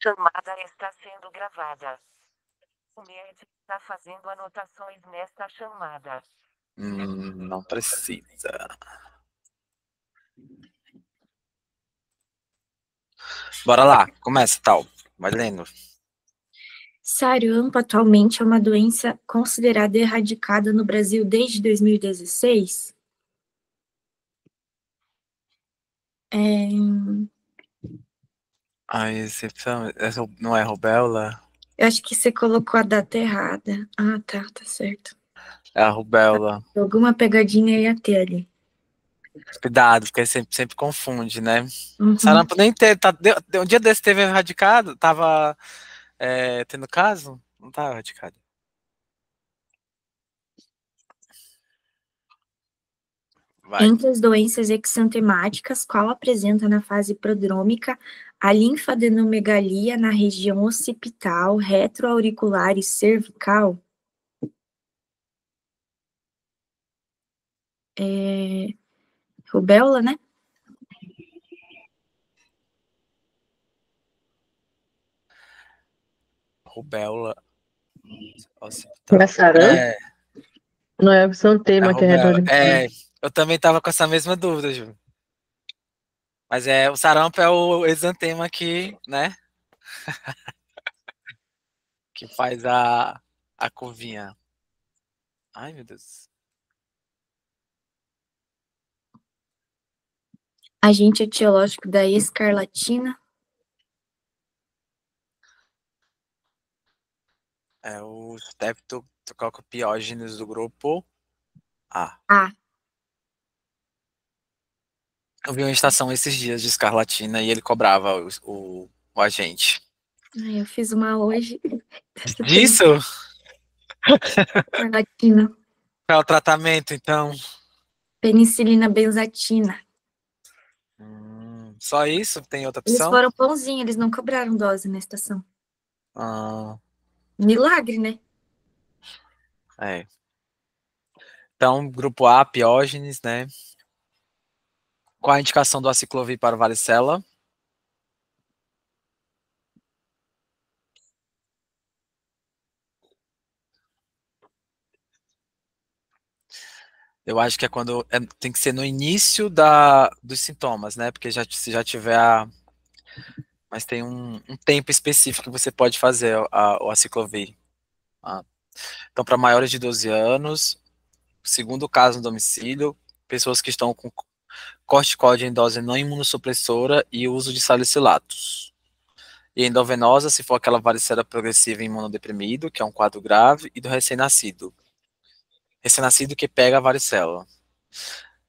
Chamada está sendo gravada. O médico está fazendo anotações nesta chamada. Não precisa. Bora lá, começa, tal. Vai lendo. Sarampo atualmente é uma doença considerada erradicada no Brasil desde 2016? Não é rubéola? Eu acho que você colocou a data errada. Ah, tá certo. É a rubéola. Alguma pegadinha ia ter ali. Cuidado, porque sempre confunde, né? Uhum. Sarampo nem teve. Um dia desse teve erradicado? Tava tendo caso? Não tava erradicado. Vai. Entre as doenças exantemáticas, qual apresenta na fase prodrômica a linfadenomegalia na região occipital, retroauricular e cervical? Rubéola, né? Rubéola. É sarampo? É, Não é exantema que é rubéola. retroauricular. Eu também tava com essa mesma dúvida, Ju. Mas o sarampo é o exantema aqui, né? Que faz a curvinha. Ai, meu Deus. Agente etiológico da escarlatina? É o Streptococcus do grupo A. A. Eu vi uma estação esses dias de escarlatina e ele cobrava o agente. Ai, eu fiz uma hoje. Disso? Escarlatina. Qual é o tratamento, então? Penicilina benzatina. Só isso? Tem outra Eles opção? foram bonzinhos, eles não cobraram dose na estação. Milagre, né? É. Então, grupo A, Piógenes, né? Qual a indicação do aciclovir para varicela? Eu acho que é quando tem que ser no início dos sintomas, né? Porque se já tiver mas tem um tempo específico que você pode fazer o aciclovir. Então, para maiores de 12 anos, segundo caso no domicílio, pessoas que estão com corticóide em dose não imunossupressora e uso de salicilatos. E endovenosa, se for aquela varicela progressiva em imunodeprimido, que é um quadro grave, e do recém-nascido. Recém-nascido que pega a varicela.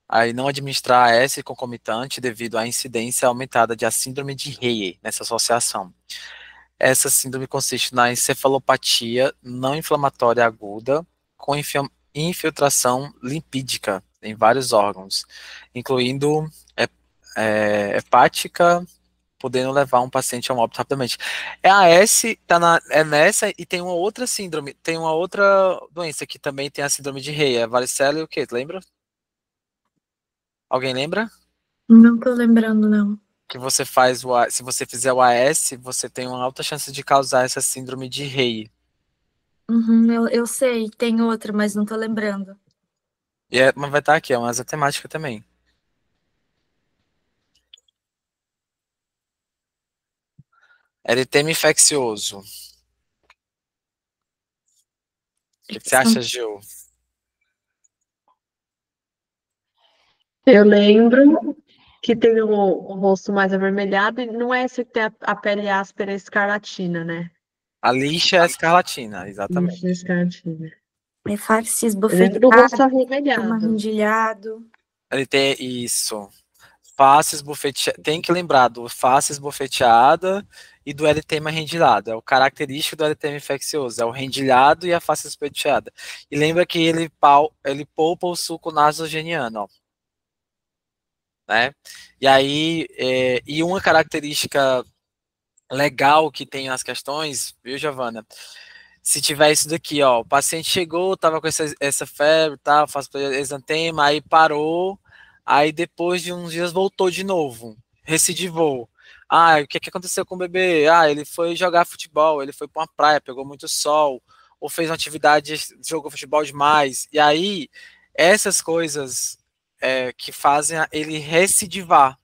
Aí não administrar AS concomitante devido à incidência aumentada de a síndrome de Reye nessa associação. Essa síndrome consiste na encefalopatia não inflamatória aguda com infiltração lipídica em vários órgãos, incluindo hepática, podendo levar um paciente a um óbito rapidamente. A AS é nessa e tem uma outra síndrome, tem uma outra doença que também tem a síndrome de Reye, a varicela e o quê? Lembra? Alguém lembra? Não tô lembrando, não. Que você se você fizer o AS, você tem uma alta chance de causar essa síndrome de Reye. Uhum, eu sei, tem outra, mas não tô lembrando. Mas vai estar aqui, é uma temática também. Eritema infeccioso. O que você acha, Gil? Eu lembro que tem o rosto mais avermelhado e não é esse que tem a pele áspera escarlatina, né? A lixa é a escarlatina, exatamente. Lixa escarlatina. É face Eu lembro do rosto esbofeteado, avermelhado. amarrondilhado. Ele tem isso. Face esbofeteada. Tem que lembrar do face esbofeteada e do eritema rendilhado. É o característico do eritema infeccioso. É o rendilhado e a face esbofeteada. E lembra que ele poupa o suco nasogeniano, ó. Né? E aí, e uma característica legal que tem nas questões, viu, Giovana? Se tiver isso daqui, ó, o paciente chegou, tava com essa febre, tá, faz exantema, aí parou, aí depois de uns dias voltou de novo, recidivou. Ah, o que aconteceu com o bebê? Ah, ele foi jogar futebol, ele foi para uma praia, pegou muito sol, ou fez uma atividade, jogou futebol demais. E aí, essas coisas que fazem ele recidivar,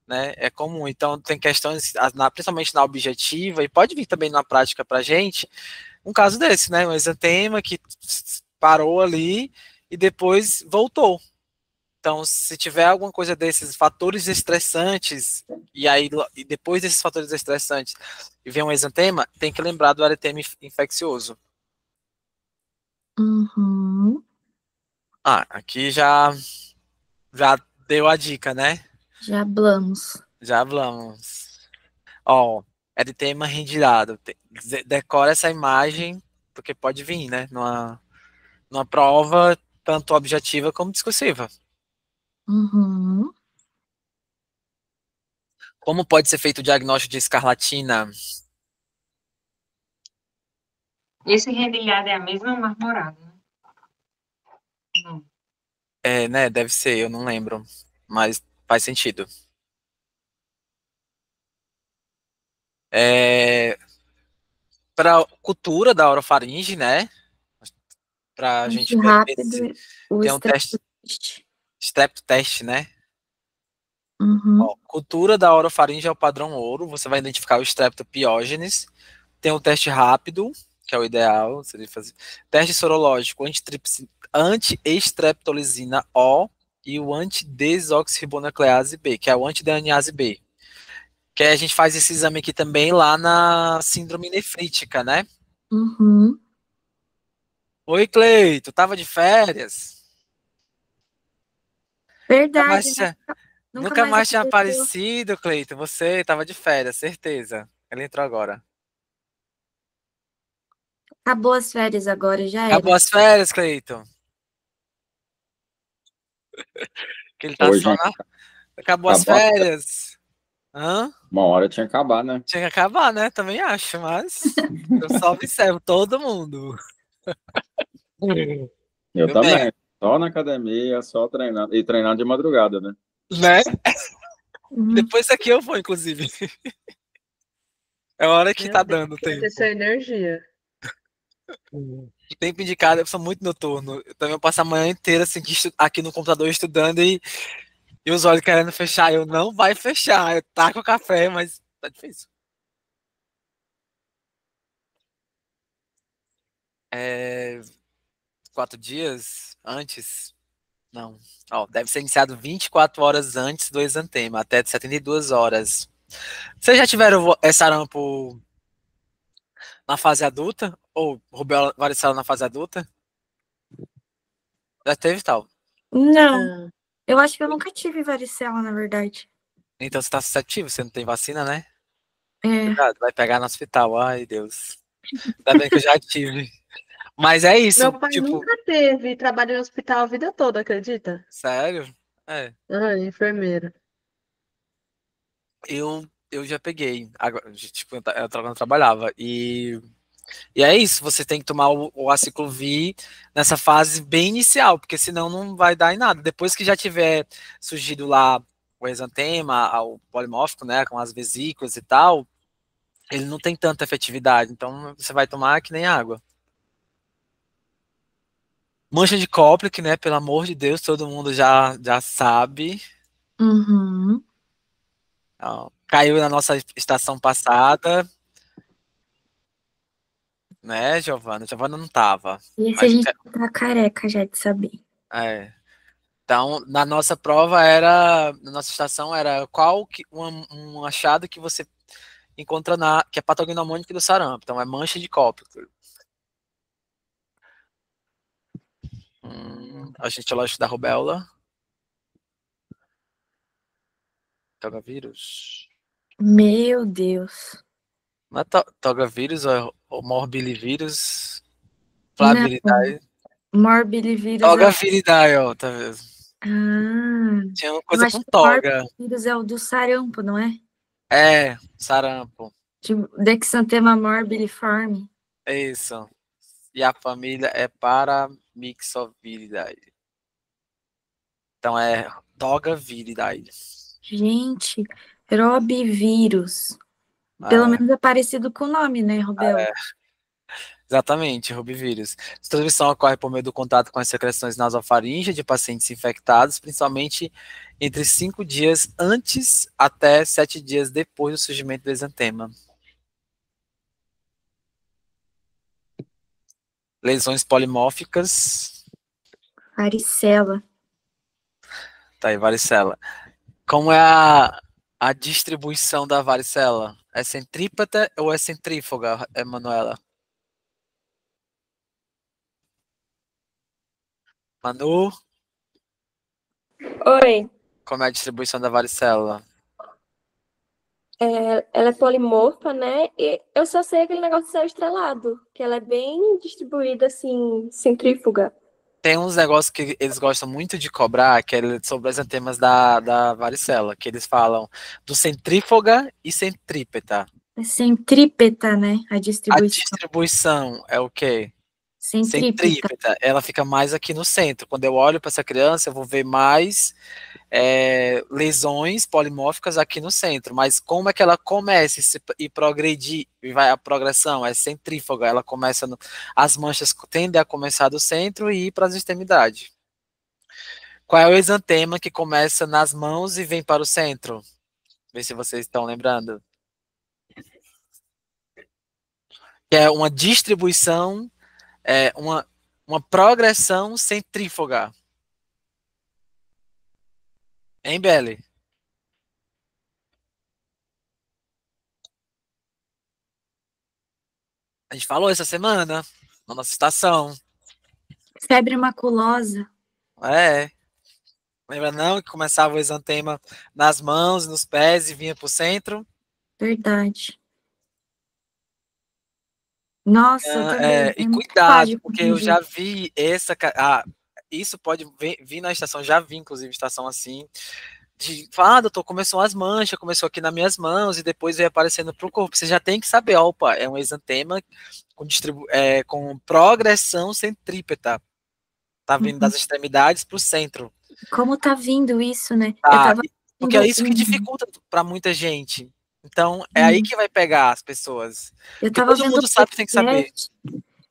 né? É comum. Então, tem questões, principalmente na objetiva, e pode vir também na prática para gente, um caso desse, né? Um exantema que parou ali e depois voltou. Então, se tiver alguma coisa desses fatores estressantes, e aí e depois desses fatores estressantes e vem um exantema, tem que lembrar do eritema infeccioso. Uhum. Ah, aqui já deu a dica, né? Já hablamos. Já falamos. Ó, eritema rendilhado. Decora essa imagem, porque pode vir, né? Numa prova, tanto objetiva como discursiva. Uhum. Como pode ser feito o diagnóstico de escarlatina? Esse rendilhado é a mesma marmorada, né? Não. Né? Deve ser, eu não lembro. Mas faz sentido. Para cultura da orofaringe, né? Para a gente Teste ver rápido, o tem um teste, strep. strep teste, né? Uhum. Ó, cultura da orofaringe é o padrão ouro. Você vai identificar o Streptopiógenes. Tem um teste rápido, que é o ideal. Você deve fazer. Teste sorológico, anti-estreptolizina O e o anti-desoxirribonuclease B, que é o anti-DNase B. Que a gente faz esse exame aqui também lá na síndrome nefrítica, né? Uhum. Oi, Cleito, tava de férias? Nunca mais Verdade, né? tinha, Nunca nunca mais mais tinha apareceu. aparecido, Cleito. Você tava de férias, certeza. Ele entrou agora. Acabou as férias agora, já Acabou era. as férias, Cleito. Que ele tá Oi, só gente. na. Acabou as Acabou. férias. Hã? Uma hora tinha que acabar, né? Tinha que acabar, né? Também acho, mas eu só observo todo mundo. Eu Meu bem, também. Só na academia, só treinando. E treinando de madrugada, né? né? Uhum. Depois daqui eu vou, inclusive. É a hora que Meu tá Deus, dando tem que ter tempo. essa energia. O tempo indicado, eu sou muito noturno. Eu também passo a manhã inteira assim, aqui no computador estudando e os olhos querendo fechar. Eu não vai fechar. Eu taco o café, mas tá difícil. 4 dias antes? Não. Ó, deve ser iniciado 24 horas antes do exantema, até 72 horas. Vocês já tiveram sarampo na fase adulta? Ou rubéola varicela na fase adulta? Já teve tal. Não, Ah, eu acho que eu nunca tive varicela, na verdade. Então você tá suscetível, você não tem vacina, né? É. Cuidado, vai pegar no hospital. Ai, Deus. Ainda bem que eu já tive. Mas é isso, meu pai tipo, nunca teve, trabalhou no hospital a vida toda, acredita? sério? É. Ah, enfermeira. Eu já peguei. Agora, tipo, eu não trabalhava. E é isso, você tem que tomar o aciclovir nessa fase bem inicial, porque senão não vai dar em nada. Depois que já tiver surgido lá o exantema, o polimórfico, né, com as vesículas e tal, ele não tem tanta efetividade. Então você vai tomar que nem água. Mancha de Koplik, né, pelo amor de Deus, todo mundo já sabe. Uhum. Ó, caiu na nossa estação passada, né, Giovana? Giovana não tava. Esse a Mas, gente tá careca já de saber. é. Então, na nossa prova na nossa estação era qual um achado que você encontra que é patognomônico do sarampo. Então, é mancha de Koplik. A gente etiológico da rubéola. Togavírus. Meu Deus. Não é togavírus ou morbilivírus? Não, Flaviridae. morbilivírus é. Togaviridae, ó, tá vendo? Ah, Tinha uma eu coisa acho com que o toga. morbilivírus é o do sarampo, não é? É, sarampo. Tipo, Dexantema morbiliforme. É isso. E a família é Paramyxoviridae. Então é Togaviridae. Gente, Robivírus. Pelo É, menos é parecido com o nome, né, Robel? exatamente, robivírus. Essa transmissão ocorre por meio do contato com as secreções nasofaríngeas de pacientes infectados, principalmente entre 5 dias antes até 7 dias depois do surgimento do exantema. Lesões polimórficas, Varicela. tá aí, varicela. Como é a distribuição da varicela? É centrípeta ou é centrífuga, Emanuela? Manu, Oi, como é a distribuição da varicela? ela é polimorfa, né? E eu só sei aquele negócio do céu estrelado, que ela é bem distribuída, assim, centrífuga. Tem uns negócios que eles gostam muito de cobrar, que é sobre os entemas da varicela, que eles falam do centrífuga e centrípeta. É centrípeta, né? A A distribuição. distribuição é o quê? Centrípeta. Centrípeta. Ela fica mais aqui no centro. Quando eu olho para essa criança, eu vou ver mais lesões polimórficas aqui no centro. Mas como é que ela começa e progredir, e vai a progressão? É centrífuga. Ela começa as manchas tendem a começar do centro e ir para as extremidades. Qual é o exantema que começa nas mãos e vem para o centro? Vê se vocês estão lembrando. Que é uma distribuição, uma progressão centrífuga. Hein, Belle? A gente falou essa semana, na nossa estação. Febre maculosa. É. Lembra não que começava o exantema nas mãos, nos pés e vinha para o centro? Verdade. Nossa, também. E muito cuidado, fácil porque eu confundir. já vi isso pode vir na estação, já vi inclusive estação assim, de falar, doutor, começou as manchas, começou aqui nas minhas mãos e depois veio aparecendo para o corpo. Você já tem que saber, opa, é um exantema com progressão centrípeta. Tá vindo das extremidades para o centro. Como tá vindo isso, né? Eu Tá, tava porque é vendo isso que um- dificulta para muita gente. Então, é aí que vai pegar as pessoas. Eu Porque tava todo vendo mundo sabe que tem que saber.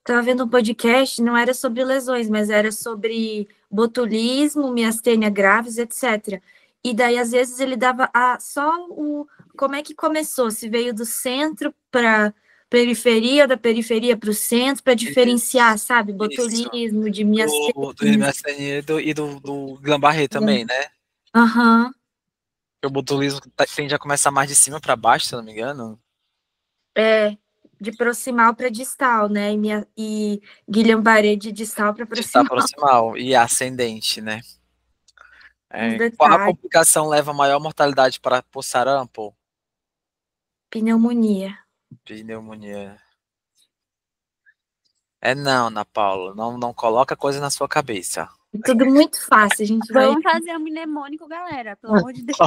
Tava vendo um podcast, não era sobre lesões, mas era sobre botulismo, miastênia graves, etc. E daí, às vezes, ele dava como é que começou, se veio do centro para periferia, da periferia para o centro, para diferenciar, sabe? Botulismo, de miastênia. Do miastênia e do Guillain-Barré também, né? Aham. O botulismo tende a começar mais de cima para baixo, se eu não me engano. É, de proximal para distal, né? E Guillain-Barré de distal para Distal proximal. proximal e ascendente, né? Uns Qual a detalhes. complicação leva a maior mortalidade para o sarampo? Pneumonia. Pneumonia. Não, Ana Paula, não coloca coisa na sua cabeça. Tudo muito fácil, a gente vai. Vamos fazer um mnemônico, galera, pelo amor de Deus.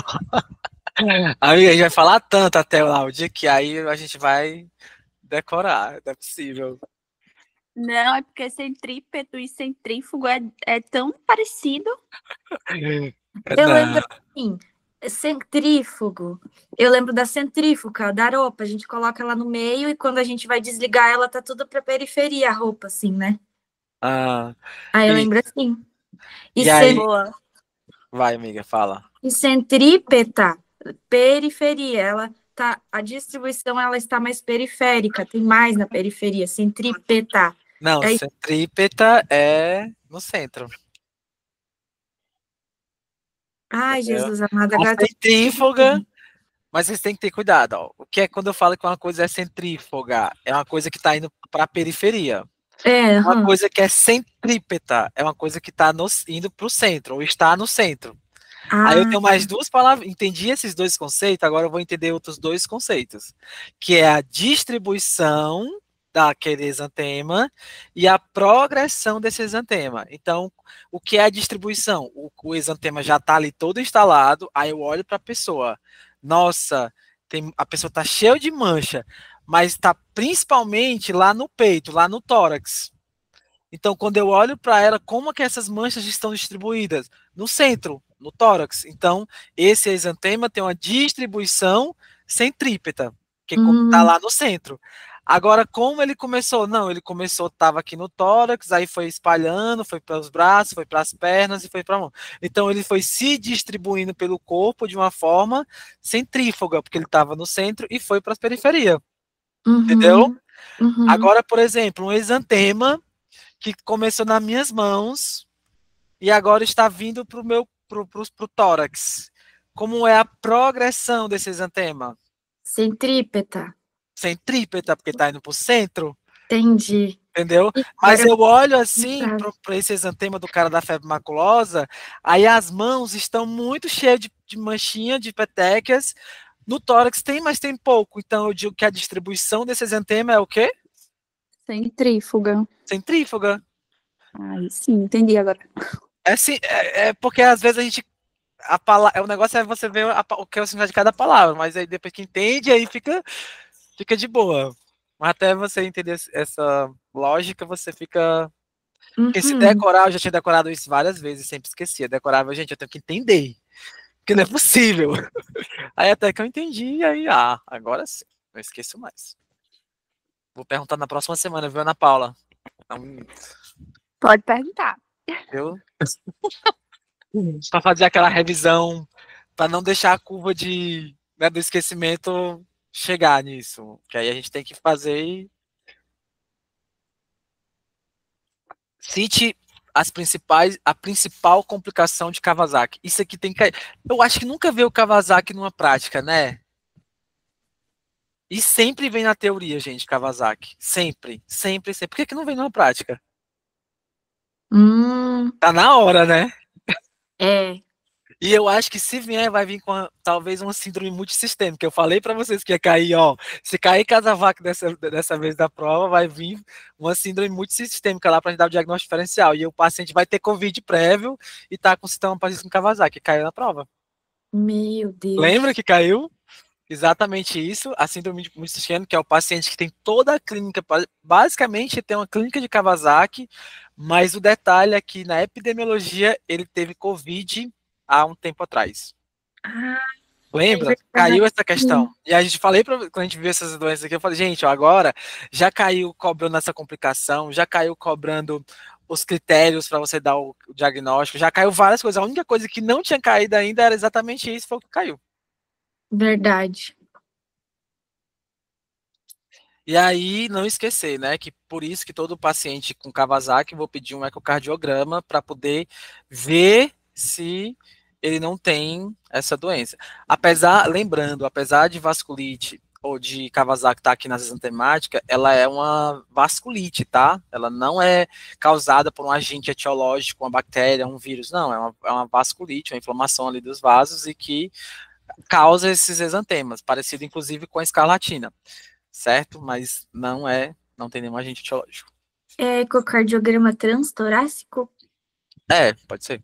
Amiga, a gente vai falar tanto até lá o dia que aí a gente vai decorar, não é possível. Não, é porque centrípeto e centrífugo é tão parecido. Eu lembro assim, centrífugo. Eu lembro da centrífuga, da roupa. A gente coloca ela no meio e quando a gente vai desligar ela, tá tudo pra periferia, a roupa, assim, né? Aí eu lembro assim. E aí, Boa. vai, amiga, fala. E centrípeta, periferia. A distribuição ela está mais periférica, tem mais na periferia, centrípeta. Não, centrípeta é no centro. Ai, Jesus amado, A agora centrífuga, mas vocês têm que ter cuidado, ó. O que é quando eu falo que uma coisa é centrífuga? É uma coisa que está indo para a periferia. Uma coisa que é centrípeta é uma coisa que está indo para o centro, ou está no centro. Aí eu tenho mais duas palavras, entendi esses dois conceitos, agora eu vou entender outros dois conceitos, que é a distribuição daquele exantema e a progressão desse exantema. Então, o que é a distribuição? O exantema já está ali todo instalado, aí eu olho para a pessoa, nossa, a pessoa está cheia de mancha, mas está principalmente lá no peito, lá no tórax. Então, quando eu olho para ela, como que essas manchas estão distribuídas? No centro. no tórax. Então, esse exantema tem uma distribuição centrípeta, que está lá no centro. Agora, como ele começou? Não, ele começou, estava aqui no tórax, aí foi espalhando, foi para os braços, foi para as pernas e foi para a mão. Então, ele foi se distribuindo pelo corpo de uma forma centrífuga, porque ele estava no centro e foi para as periferias. Entendeu? Agora, por exemplo, um exantema que começou nas minhas mãos e agora está vindo para o tórax. Como é a progressão desse exantema? Centrípeta. Centrípeta, porque está indo para o centro. Entendi. Entendeu? Mas eu olho assim para esse exantema do cara da febre maculosa, aí as mãos estão muito cheias de manchinha, de petequias. No tórax tem, mas tem pouco. Então eu digo que a distribuição desse exantema é o quê? Centrífuga. Centrífuga. Ai, sim, entendi agora. É porque às vezes a gente. O negócio é você ver o que é o significado de cada palavra, mas aí depois que entende, aí fica de boa. Mas até você entender essa lógica, você fica. Porque se decorar, eu já tinha decorado isso várias vezes, sempre esquecia. Decorava, gente, eu tenho que entender. Porque não é possível. Aí até que eu entendi, aí, agora sim. Não esqueço mais. Vou perguntar na próxima semana, viu, Ana Paula? Pode perguntar. Eu. Para fazer aquela revisão, para não deixar a curva do esquecimento chegar nisso. Que aí a gente tem que fazer. Cite a principal complicação de Kawasaki. Isso aqui tem que. Eu acho que nunca veio o Kawasaki numa prática, né? E sempre vem na teoria, gente, Kawasaki. Sempre, sempre, sempre. Por que não vem numa prática? Tá na hora, né? É. E eu acho que se vier, vai vir com talvez uma síndrome multissistêmica. Eu falei para vocês que ia cair, ó. Se cair Kawasaki dessa vez da prova, vai vir uma síndrome multissistêmica lá para gente dar o diagnóstico diferencial. E o paciente vai ter Covid prévio e tá com sintoma parecido com Kawasaki, caiu na prova. Meu Deus. Lembra que caiu? Exatamente isso, a síndrome multissistêmica, que é o paciente que tem toda a clínica, basicamente tem uma clínica de Kawasaki, mas o detalhe é que na epidemiologia ele teve Covid há um tempo atrás. Lembra? Caiu essa questão. E a gente falei, quando a gente viu essas doenças aqui, eu falei, gente, ó, agora já caiu cobrando essa complicação, já caiu cobrando os critérios para você dar o diagnóstico, já caiu várias coisas. A única coisa que não tinha caído ainda era exatamente isso, foi o que caiu. Verdade. E aí, não esquecer, né, que por isso que todo paciente com Kawasaki, vou pedir um ecocardiograma para poder ver se ele não tem essa doença. Lembrando, apesar de vasculite ou de Kawasaki estar aqui na exantemática, ela é uma vasculite, tá? Ela não é causada por um agente etiológico, uma bactéria, um vírus, não, é uma vasculite, uma inflamação ali dos vasos e que causa esses exantemas, parecido inclusive com a escarlatina, certo? Mas não tem nenhum agente etiológico. É ecocardiograma transtorácico? Pode ser.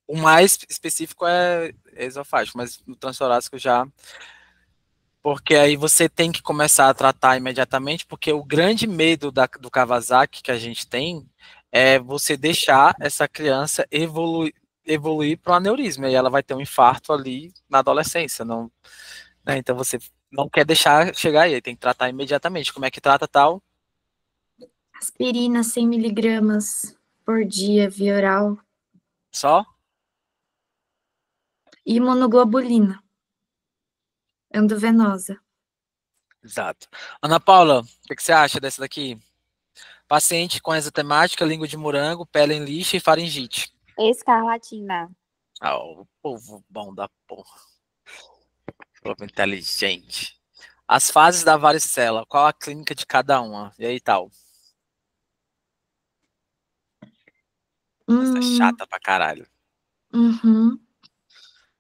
O mais específico é esofágico, mas no transtorácico já... Porque aí você tem que começar a tratar imediatamente, porque o grande medo do Kawasaki que a gente tem é você deixar essa criança evoluir para um aneurisma, e ela vai ter um infarto ali na adolescência, não, né? Então você não quer deixar chegar aí, tem que tratar imediatamente. Como é que trata tal? Aspirina 100 miligramas por dia, via oral. Só? Imunoglobulina. Endovenosa. Exato. Ana Paula, o que você acha dessa daqui? Paciente com exantemática, língua de morango, pele em lixa e faringite. Escarlatina. O povo bom da porra. Povo inteligente. As fases da varicela, qual a clínica de cada uma? E aí, tal? Essa é chata pra caralho.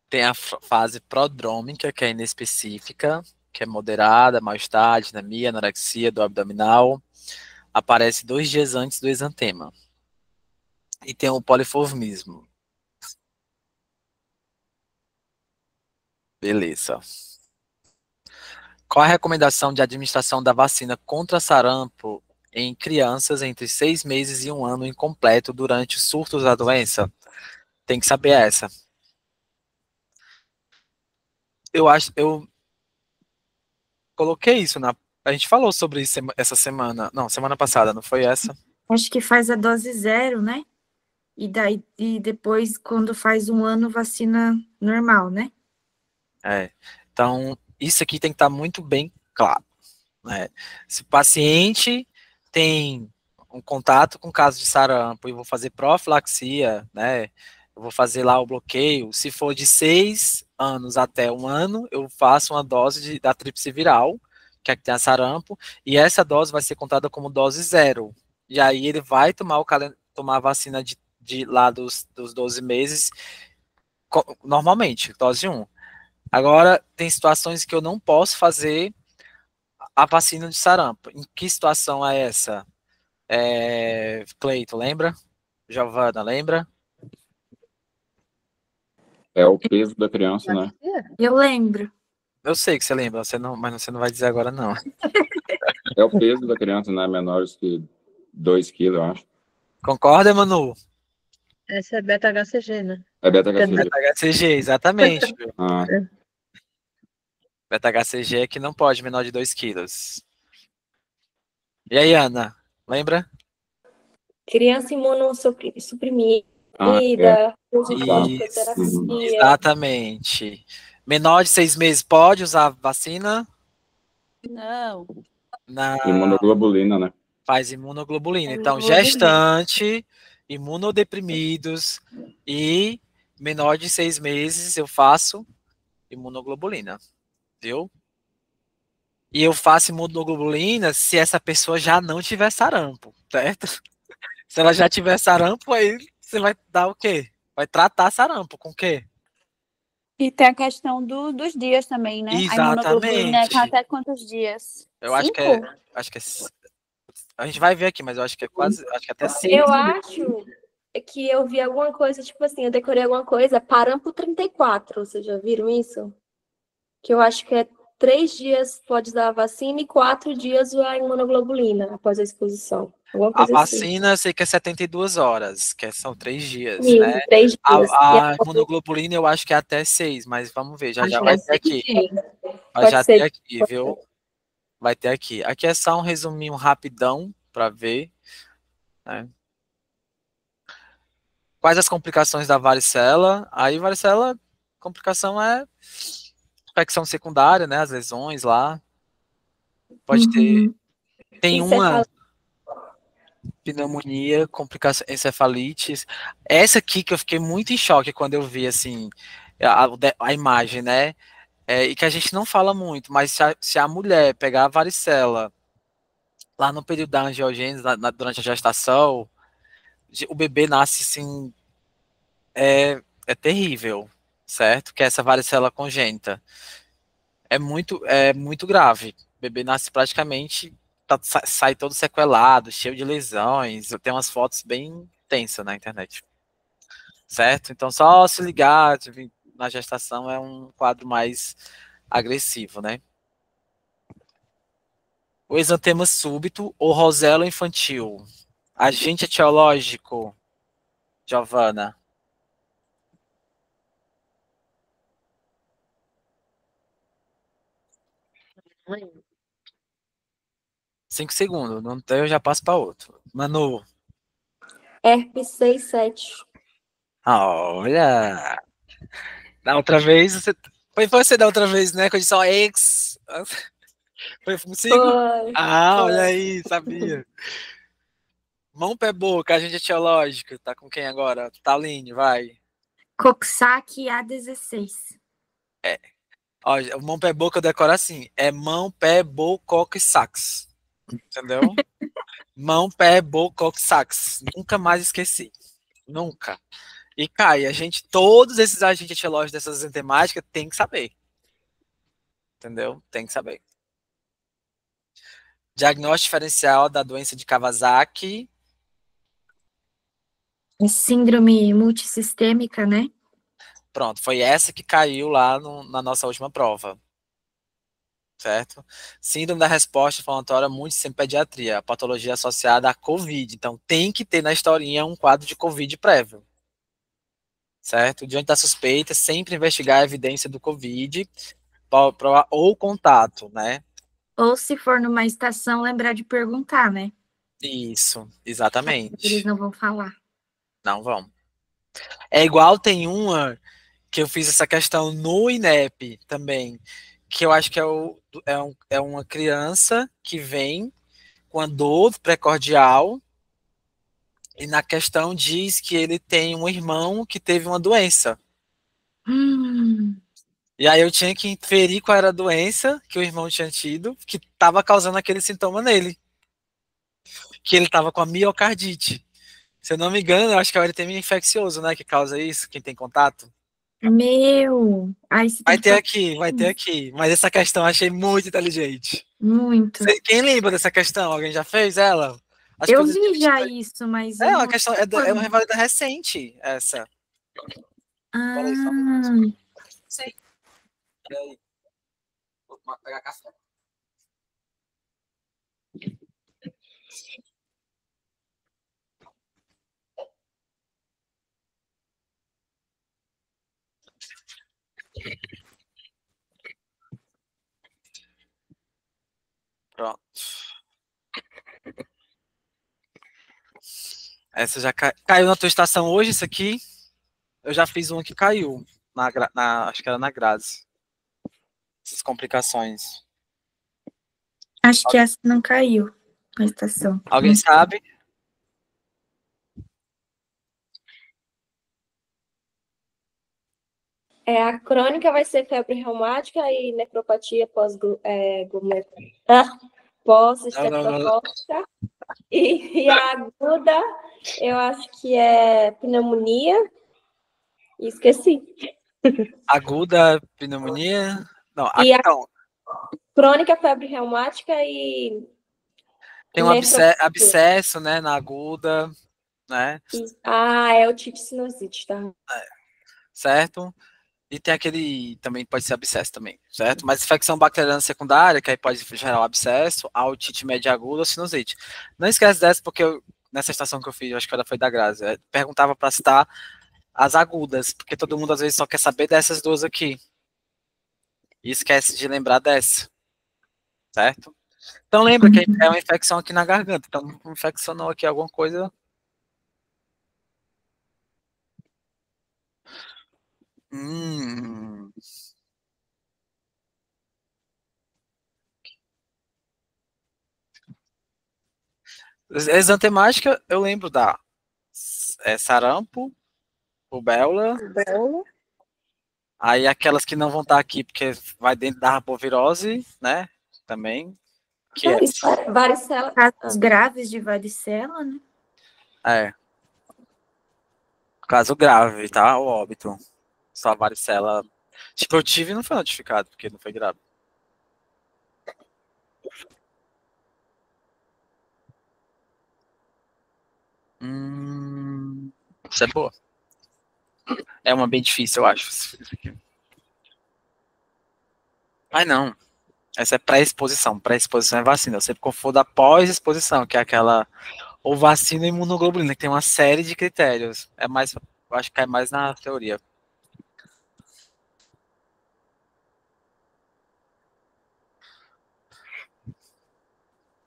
Tem a fase prodrômica, que é inespecífica, que é moderada, mal-estar, dinamia, anorexia do abdominal. Aparece 2 dias antes do exantema. E tem o poliformismo. Beleza. Qual a recomendação de administração da vacina contra sarampo em crianças entre 6 meses e 1 ano incompleto durante os surtos da doença? Tem que saber essa. Eu coloquei isso a gente falou sobre isso essa semana. Não, semana passada, não foi essa? Acho que faz a dose 0, né? E depois, quando faz 1 ano, vacina normal, né? Então, isso aqui tem que estar muito bem claro, né? Se o paciente tem um contato com caso de sarampo e vou fazer profilaxia, né? Eu vou fazer lá o bloqueio. Se for de 6 anos até 1 ano, eu faço uma dose da tríplice viral, que é que tem a sarampo, e essa dose vai ser contada como dose 0. E aí ele vai tomar tomar a vacina lá dos 12 meses, normalmente, dose 1. Agora, tem situações que eu não posso fazer a vacina de sarampo. Em que situação é essa? Cleito, lembra? Giovana, lembra? É o peso da criança, né? Eu lembro. Eu sei que você lembra, mas você não vai dizer agora, não. É o peso da criança, né? Menores que 2 quilos, eu acho. Concorda, Manu? Essa é beta-HCG, né? É beta-HCG. Beta-HCG, exatamente. Ah, Beta-HCG é que não pode menor de 2 quilos. E aí, Ana, lembra? Criança imunossuprimida, uso de Isso, terapia. exatamente. Menor de 6 meses pode usar vacina? Não. Não. imunoglobulina, né? Faz imunoglobulina. Então, Imunoglobulina. gestante, imunodeprimidos e menor de 6 meses eu faço imunoglobulina, viu? E eu faço imunoglobulina se essa pessoa já não tiver sarampo, certo? Se ela já tiver sarampo, aí você vai dar o quê? Vai tratar sarampo com o quê? E tem a questão dos dias também, né? A imunoglobulina é Exatamente. até quantos dias? Eu acho que 5? a gente vai ver aqui, mas eu acho que é quase, acho que até 5. Eu acho que eu vi alguma coisa, tipo assim, eu decorei alguma coisa, Parampo 34, vocês já viram isso? Que eu acho que é 3 dias pode dar a vacina e 4 dias a imunoglobulina após a exposição. Alguma A coisa assim. vacina eu sei que é 72 horas, que são 3 dias, Isso, né? 3 dias. A imunoglobulina eu acho que é até 6, mas vamos ver, já Acho que vai é ter aqui. 6 dias. Vai Pode já ser. ter aqui, viu? Vai ter aqui. Aqui é só um resuminho rapidão para ver, né? Quais as complicações da varicela? Aí varicela, complicação é infecção secundária, né? As lesões lá. Pode ter. Tem uma pneumonia, complicação, encefalites. Essa aqui que eu fiquei muito em choque quando eu vi, assim, a imagem, né? E que a gente não fala muito, mas se a mulher pegar a varicela lá no período da angiogênese, durante a gestação, o bebê nasce, assim, é terrível, certo? Que é essa varicela congênita. É muito grave. O bebê nasce praticamente, sai todo sequelado, cheio de lesões. Eu tenho umas fotos bem tensas na internet. Certo? Então, só se ligar na gestação é um quadro mais agressivo, né? O exantema súbito ou rosela infantil. Agente etiológico, Giovana. Mãe, 5 segundos, não tem, eu já passo para outro. Manu. Herpes 6, 7. Olha! Da outra vez, foi você da outra vez, né? Que eu disse só ex. Foi consigo? Foi. Olha aí, sabia. Mão, pé, boca, agente etiológico. Tá com quem agora? Taline, vai. Coxsackie A16. Ó, o mão, pé, boca eu decoro assim. É mão, pé, boca, coque, sax. Entendeu? Mão, pé, boca, coque, sax. Nunca mais esqueci. Nunca. E, Kai, todos esses agentes etiológicos dessas enzimáticas tem que saber. Entendeu? Tem que saber. Diagnóstico diferencial da doença de Kawasaki. Síndrome multissistêmica, né? Pronto, foi essa que caiu lá na nossa última prova. Certo? Síndrome da resposta inflamatória multissistêmica pediatria, a patologia associada à COVID. Então, tem que ter na historinha um quadro de COVID prévio. certo? Diante da suspeita, sempre investigar a evidência do Covid ou contato, né? Ou se for numa estação, lembrar de perguntar, né? Isso, Eles exatamente. não vão falar. Não vão. É igual tem uma que eu fiz essa questão no INEP também, que eu acho que é uma criança que vem com a dor precordial e na questão diz que ele tem um irmão que teve uma doença. E aí eu tinha que inferir qual era a doença que o irmão tinha tido, que estava causando aquele sintoma nele. Que ele estava com a miocardite. Se eu não me engano, eu acho que é o eritema infeccioso, né, que causa isso, quem tem contato. Meu! Aí você tem Vai que ter falar aqui, vai ter aqui. Mas essa questão eu achei muito inteligente. muito. Quem lembra dessa questão? Alguém já fez ela? Acho Eu que vi já isso, mas eu é uma não. questão, é uma revalida recente, essa. Peraí, só um Ah, minuto. Sim. Peraí. Vou pegar café. Pronto. Essa já caiu na tua estação hoje, isso aqui? Eu já fiz uma que caiu. Acho que era na Grazi. Essas complicações. acho que essa não caiu na estação. Alguém sabe? A crônica vai ser febre reumática e necropatia pós-estreptocócica. E a aguda, eu acho que é pneumonia. Esqueci. Aguda, pneumonia. Não, E a então, crônica, febre reumática e tem um abscesso, né, na aguda, né? é otite sinusite, tá? Certo? E tem aquele, também pode ser abscesso também, certo? Mas infecção bacteriana secundária, que aí pode gerar o abscesso, a otite média aguda ou sinusite. Não esquece dessa, porque nessa estação que eu fiz, acho que ela foi da Grazi, perguntava para citar as agudas, porque todo mundo às vezes só quer saber dessas duas aqui. E esquece de lembrar dessa, certo? Então lembra que é uma infecção aqui na garganta, então infeccionou aqui alguma coisa. Hum. Exantemática, eu lembro da sarampo, rubéola. Aí aquelas que não vão estar aqui porque vai dentro da arbovirose, né? Também. Que é. Varicela. Casos graves de varicela, né? É. Caso grave, tá? O óbito. Só a varicela. Tipo, eu tive e não foi notificado, porque não foi grave. Isso é boa. É uma bem difícil, eu acho. Ai, não. Essa é pré-exposição. Pré-exposição é vacina. Eu sempre confundo a pós-exposição, que é aquela. Ou vacina imunoglobulina, que tem uma série de critérios. É mais. Eu acho que é mais na teoria.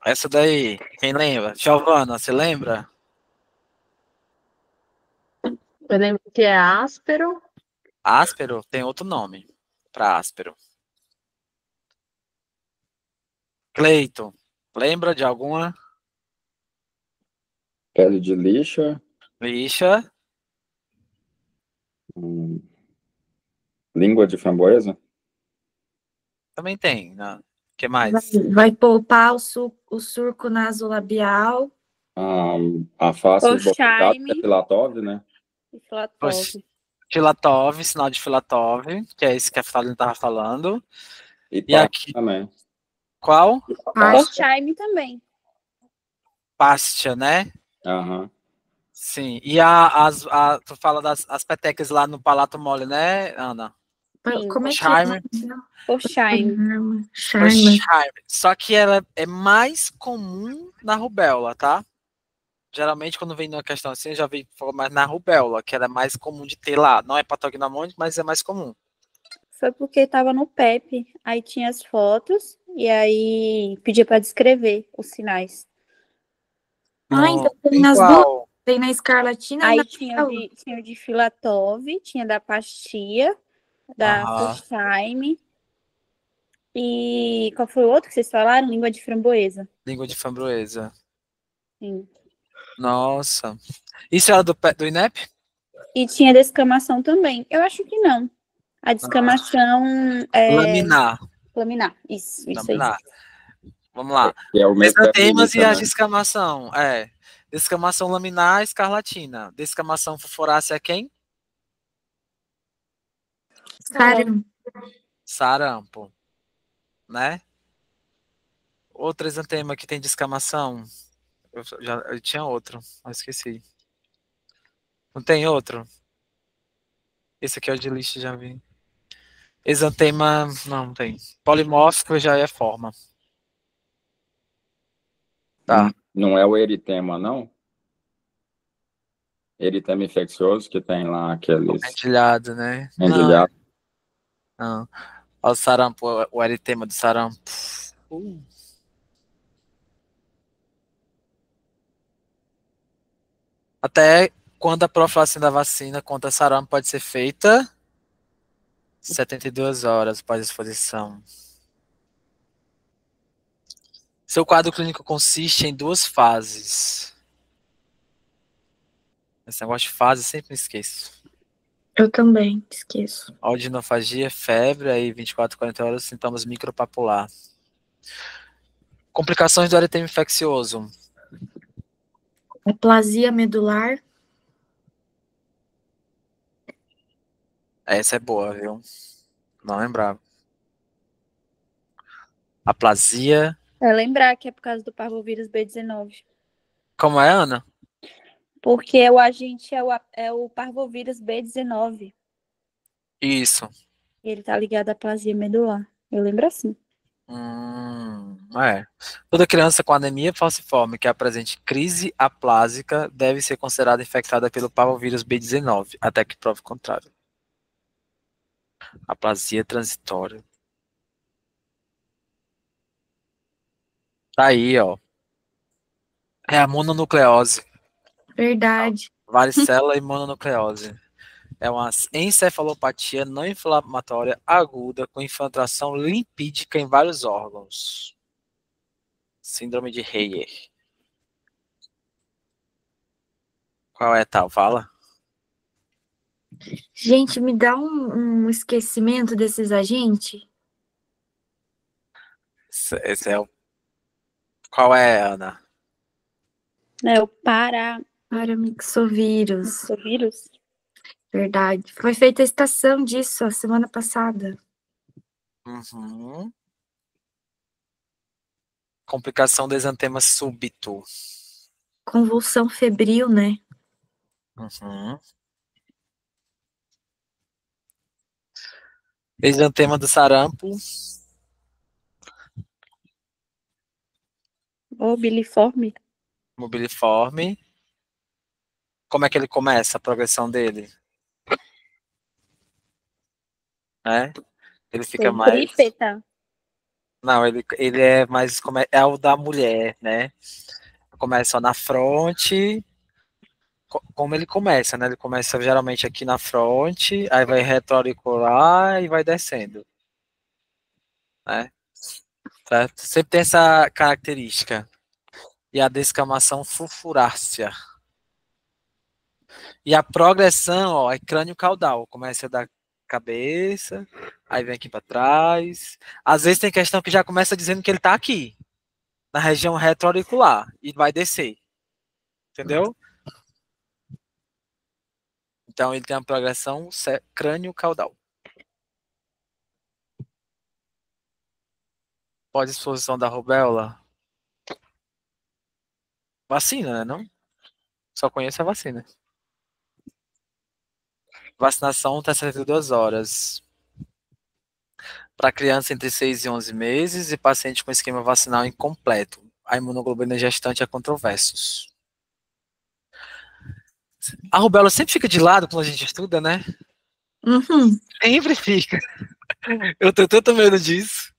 Essa daí, quem lembra? Giovana, você lembra? Eu lembro que é áspero. Áspero tem outro nome para áspero. Cleiton, lembra de alguma? Pele de lixa. Lixa. Língua de framboesa. Também tem, né? O que mais? Vai poupar o surco nasolabial. A face esbofeteada Oshaime. é Filatov, né? Filatov, sinal de Filatov, que é esse que a Fitalina estava falando. E aqui também. Qual? Oshaime também. Pastia, né? Aham. Sim. E tu fala das as petecas lá no palato mole, né, Ana? Como é que é? Oshaime. Só que ela é mais comum na rubéola, tá? Geralmente, quando vem numa questão assim, eu já vi mais na rubéola, que era mais comum de ter lá. Não é patognomônico, mas é mais comum. Foi porque estava no PEP, aí tinha as fotos, e aí pedia para descrever os sinais. Então tem Tem nas duas. qual? Tem na escarlatina e Aí na tinha o de Filatov, tinha da pastia, da Aham. First Time, e qual foi o outro que vocês falaram? Língua de framboesa. Língua de framboesa. Sim. Nossa. Isso era do INEP? E tinha descamação também. Eu acho que não. A descamação é Laminar. laminar. Isso aí. Laminar. Vamos lá. Que é o mesmo da Exantemas e rinite, a né? descamação. Descamação laminar, escarlatina. Descamação fosforácea é quem? sarampo. Sarampo. Né? Outro exantema que tem descamação. Eu tinha outro, mas esqueci. Não tem outro? Esse aqui é o de lixo, já vi. Exantema, não tem. Polimórfico já é forma. Tá. Não é o eritema, não? Eritema infeccioso que tem lá aqueles Endilhado, né? endilhados. Não. Olha o sarampo, o eritema do sarampo. Até quando a profilaxia da vacina contra sarampo pode ser feita 72 horas após a exposição. Seu quadro clínico consiste em 2 fases. Esse negócio de fase eu sempre me esqueço. Eu também esqueço. Audinofagia, febre, aí 24, 40 horas, sintomas micropapular. Complicações do eritema infeccioso. Aplasia medular. Essa é boa, viu? Não lembrava. Aplasia. É lembrar que é por causa do parvovírus B19. Como é, Ana? Porque o agente é o parvovírus B19. Isso. E ele tá ligado à aplasia medular. Eu lembro assim. É. Toda criança com anemia falciforme que apresente crise aplásica deve ser considerada infectada pelo parvovírus B19, até que prove o contrário. Aplasia transitória. Tá aí, ó. É a mononucleose. Verdade. Varicela e mononucleose. É uma encefalopatia não inflamatória aguda com infiltração lipídica em vários órgãos. Síndrome de Heyer. Qual é tal? Fala. Gente, me dá um esquecimento desses agentes? Esse é o... Qual é, Ana? É o Paramixovírus. paramixovírus. Verdade. Foi feita a estação disso a semana passada. Uhum. Complicação do exantema súbito. Convulsão febril, né? Uhum. Exantema do sarampo. Mobiliforme. Mobiliforme. Como é que ele começa a progressão dele? Ele fica mais... Centrípeta. Não, ele é mais... É o da mulher, né? Começa na fronte. Como ele começa, né? Ele começa geralmente aqui na fronte, aí vai retroauricular e vai descendo. Né? Certo? Sempre tem essa característica. E a descamação sulfurácea. E a progressão, ó, é crânio caudal. Começa da cabeça, aí vem aqui para trás. Às vezes tem questão que já começa dizendo que ele está aqui, na região retroauricular, e vai descer. Entendeu? Então ele tem uma progressão crânio caudal. Pós-exposição da rubéola. Vacina, né? Não? Só conheço a vacina. Vacinação está 72 horas. Para criança entre 6 e 11 meses e paciente com esquema vacinal incompleto. A imunoglobulina gestante é controversos. A rubéola sempre fica de lado quando a gente estuda, né? Uhum. Sempre fica. Eu tenho tanto medo disso.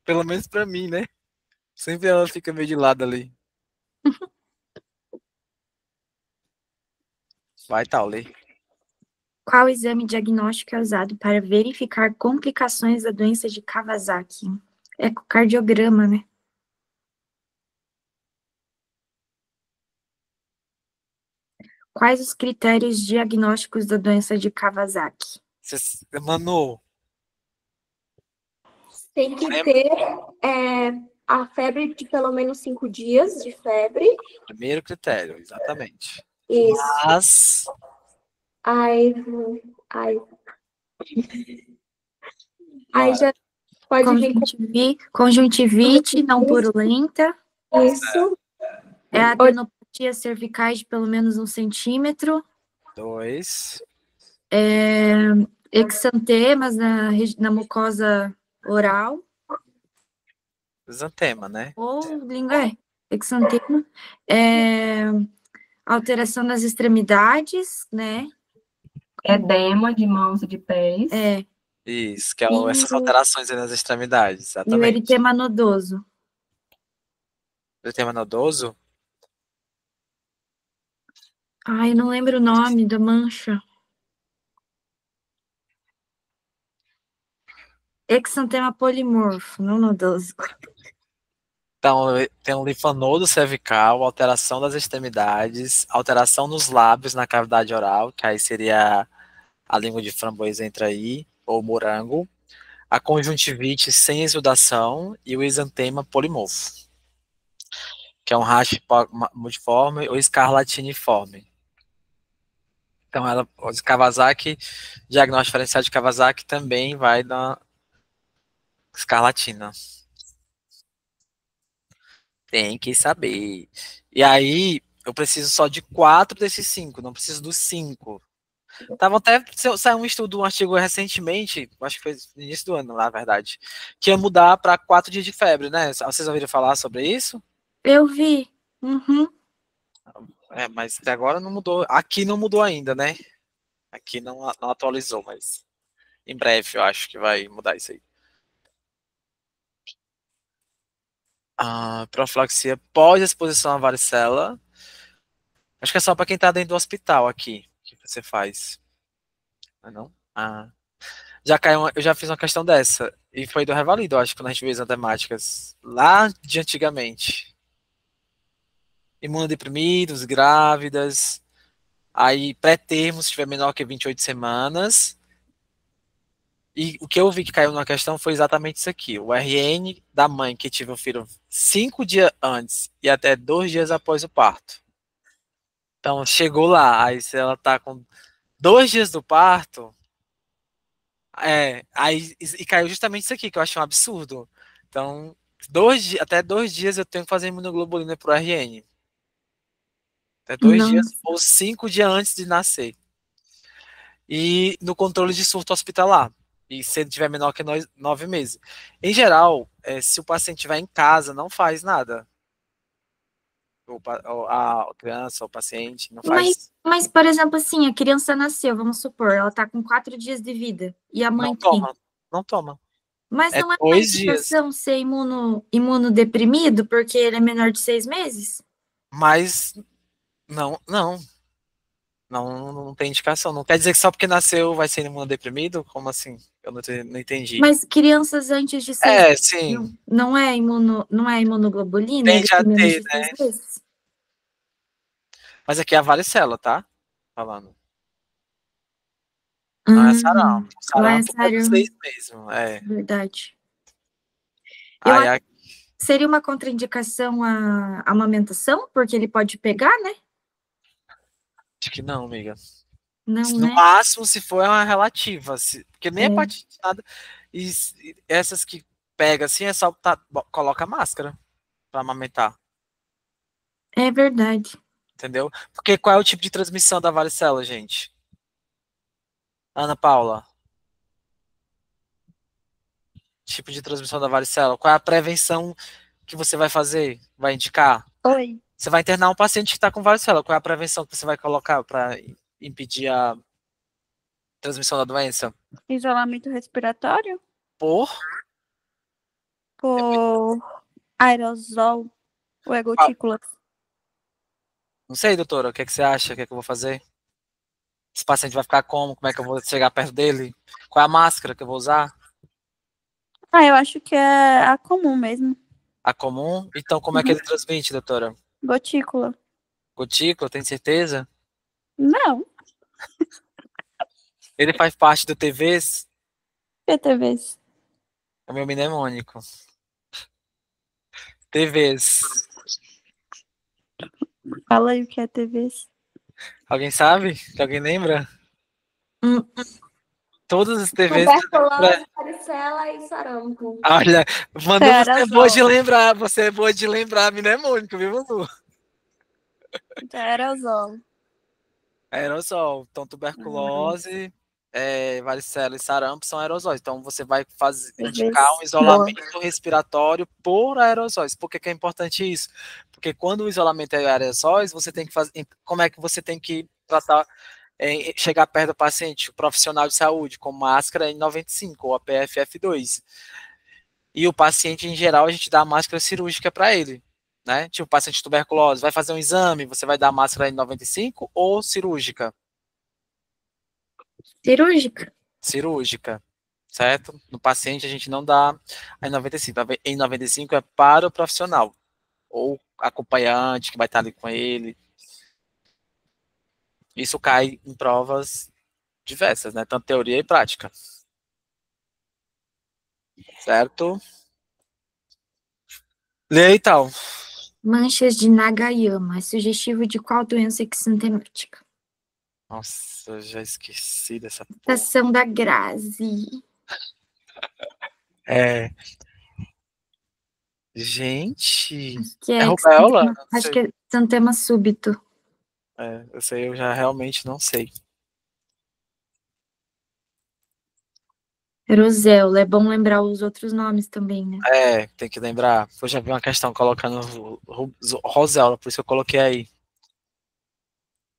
Pelo menos pra mim, né? Sempre ela fica meio de lado ali. Vai, Tauli. Qual exame diagnóstico é usado para verificar complicações da doença de Kawasaki? Ecocardiograma, né? Quais os critérios diagnósticos da doença de Kawasaki? Manu, Tem que lembra? ter a febre de pelo menos 5 dias de febre. Primeiro critério, exatamente. Isso. Mas Aí Bora. já pode vir com Conjuntivite não purulenta. isso. É a adenopatia cervicais de pelo menos 1 centímetro. 2. Exantemas na mucosa oral. Exantema, né? Ou língua, exantema. Alteração nas extremidades, né? Edema de mãos e de pés. Isso, que é essas alterações aí nas extremidades, E o exatamente. eritema nodoso. Eritema nodoso? Ai, não lembro o nome da mancha. Exantema polimorfo, não nodoso. Então, tem um linfonodo cervical, alteração das extremidades, alteração nos lábios, na cavidade oral, que aí seria a língua de framboesa entra aí, ou morango, a conjuntivite sem exudação e o exantema polimorfo, que é um rash multiforme ou escarlatiniforme. Então, o Kawasaki, diagnóstico diferencial de Kawasaki também vai na escarlatina. Tem que saber. E aí, eu preciso só de 4 desses 5, não preciso dos 5. Tava até saiu um estudo, um artigo recentemente, acho que foi no início do ano, na verdade, que ia mudar para 4 dias de febre, né? Vocês ouviram falar sobre isso? Eu vi. Uhum. Mas até agora não mudou. Aqui não mudou ainda, né? Aqui não atualizou, mas em breve eu acho que vai mudar isso aí. Profilaxia pós-exposição à varicela. Acho que é só para quem está dentro do hospital aqui que você faz. Não? Eu já fiz uma questão dessa. E foi do Revalido, acho, quando a gente fez as matemáticas. Lá de antigamente. Imunodeprimidos, grávidas. Aí, pré-termo, se tiver menor que 28 semanas. E o que eu vi que caiu na questão foi exatamente isso aqui. O RN da mãe que tive o filho 5 dias antes e até 2 dias após o parto. Então, chegou lá. Aí, se ela tá com 2 dias do parto, aí e caiu justamente isso aqui, que eu achei um absurdo. Então, até 2 dias eu tenho que fazer imunoglobulina pro RN. Até 2 dias ou 5 dias antes de nascer. E no controle de surto hospitalar. E se ele tiver menor que 9 meses. Em geral, se o paciente estiver em casa, não faz nada. A criança, o paciente, não faz. Mas, por exemplo, assim, a criança nasceu, vamos supor, ela tá com 4 dias de vida. E a mãe tem. Não toma. Mas não é uma 2 dias. indicação ser imunodeprimido porque ele é menor de 6 meses? Mas não tem indicação. Não quer dizer que só porque nasceu vai ser imunodeprimido? Como assim? Eu não entendi. Mas crianças antes de 6 meses sim. não é imunoglobulina? Tende a ter, né? Mas aqui é a varicela, tá? Falando. Não é sarampo. Sarampo é de 6 mesmo. Verdade. Aí, seria uma contraindicação a amamentação? Porque ele pode pegar, né? Acho que não, amiga. Não, no máximo, se for uma relativa. Porque nem hepatite nada. E essas que pega assim, é só coloca máscara pra amamentar. É verdade. Entendeu? Porque qual é o tipo de transmissão da varicela, gente? Ana Paula. Tipo de transmissão da varicela. Qual é a prevenção que você vai fazer? Vai indicar? Oi. Você vai internar um paciente que está com varicela. Qual é a prevenção que você vai colocar para impedir a transmissão da doença? Isolamento respiratório Por aerosol ou é gotícula? Não sei, doutora, o que é que você acha? O que é que eu vou fazer? Esse paciente vai ficar como? Como é que eu vou chegar perto dele? Qual é a máscara que eu vou usar? Eu acho que é a comum mesmo. A comum? Então, como é que ele transmite, doutora? Gotícula. Gotícula, tem certeza? Não. Ele faz parte do TVs? PTVs. É o meu mnemônico. TVs. Fala aí o que é TVs. Alguém sabe? Alguém lembra? Todas as TVs. Tuberculose, varicela e sarampo. Olha, Manu, você é Aerosol. boa de lembrar. Você é boa de lembrar, mnemônico, viu, Manu? Aerosol. Aerosol. Então, tuberculose, varicela e sarampo são aerosóis. Então, você vai indicar um isolamento respiratório por aerosóis. Por que é importante isso? Porque quando o isolamento é aerosóis, você tem que fazer. Como é que você tem que tratar, chegar perto do paciente, o profissional de saúde, com máscara N95 ou a PFF2. E o paciente, em geral, a gente dá a máscara cirúrgica para ele. Né? Tipo, paciente de tuberculose, vai fazer um exame, você vai dar máscara N95 ou cirúrgica? Cirúrgica. Cirúrgica, certo? No paciente a gente não dá a N95. A N95 é para o profissional, ou acompanhante que vai estar ali com ele. Isso cai em provas diversas, né? Tanto teoria e prática. Certo? Lê aí, tal. Manchas de Nagayama. É sugestivo de qual doença exantemática? Nossa, eu já esqueci dessa porra. Estação da Grazi. Gente, Que é rubéola? exantema- acho que é exantema súbito. Eu sei, eu já realmente não sei. Rosella. É bom lembrar os outros nomes também, né? Tem que lembrar. Eu já vi uma questão colocando Rosella, por isso que eu coloquei aí.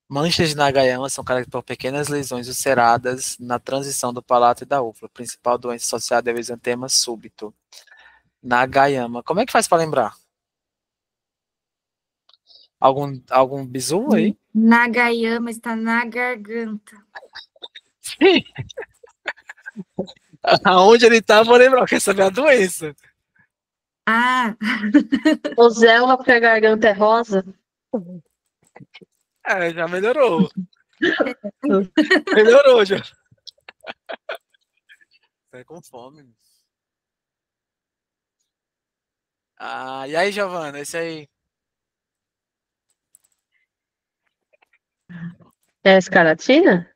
Manchas de Nagayama são caracterizadas por pequenas lesões ulceradas na transição do palato e da úvula. Principal doença associada é o exantema súbito. Nagayama. Como é que faz para lembrar? Algum bizu aí? Nagayama está na garganta. Sim. Aonde ele tá, vou lembrar. Eu quero saber a doença. Ah, Rosella, porque a garganta é rosa. Já melhorou. Melhorou, já. Tá com fome. E aí, Giovana, esse aí? É a escaratina?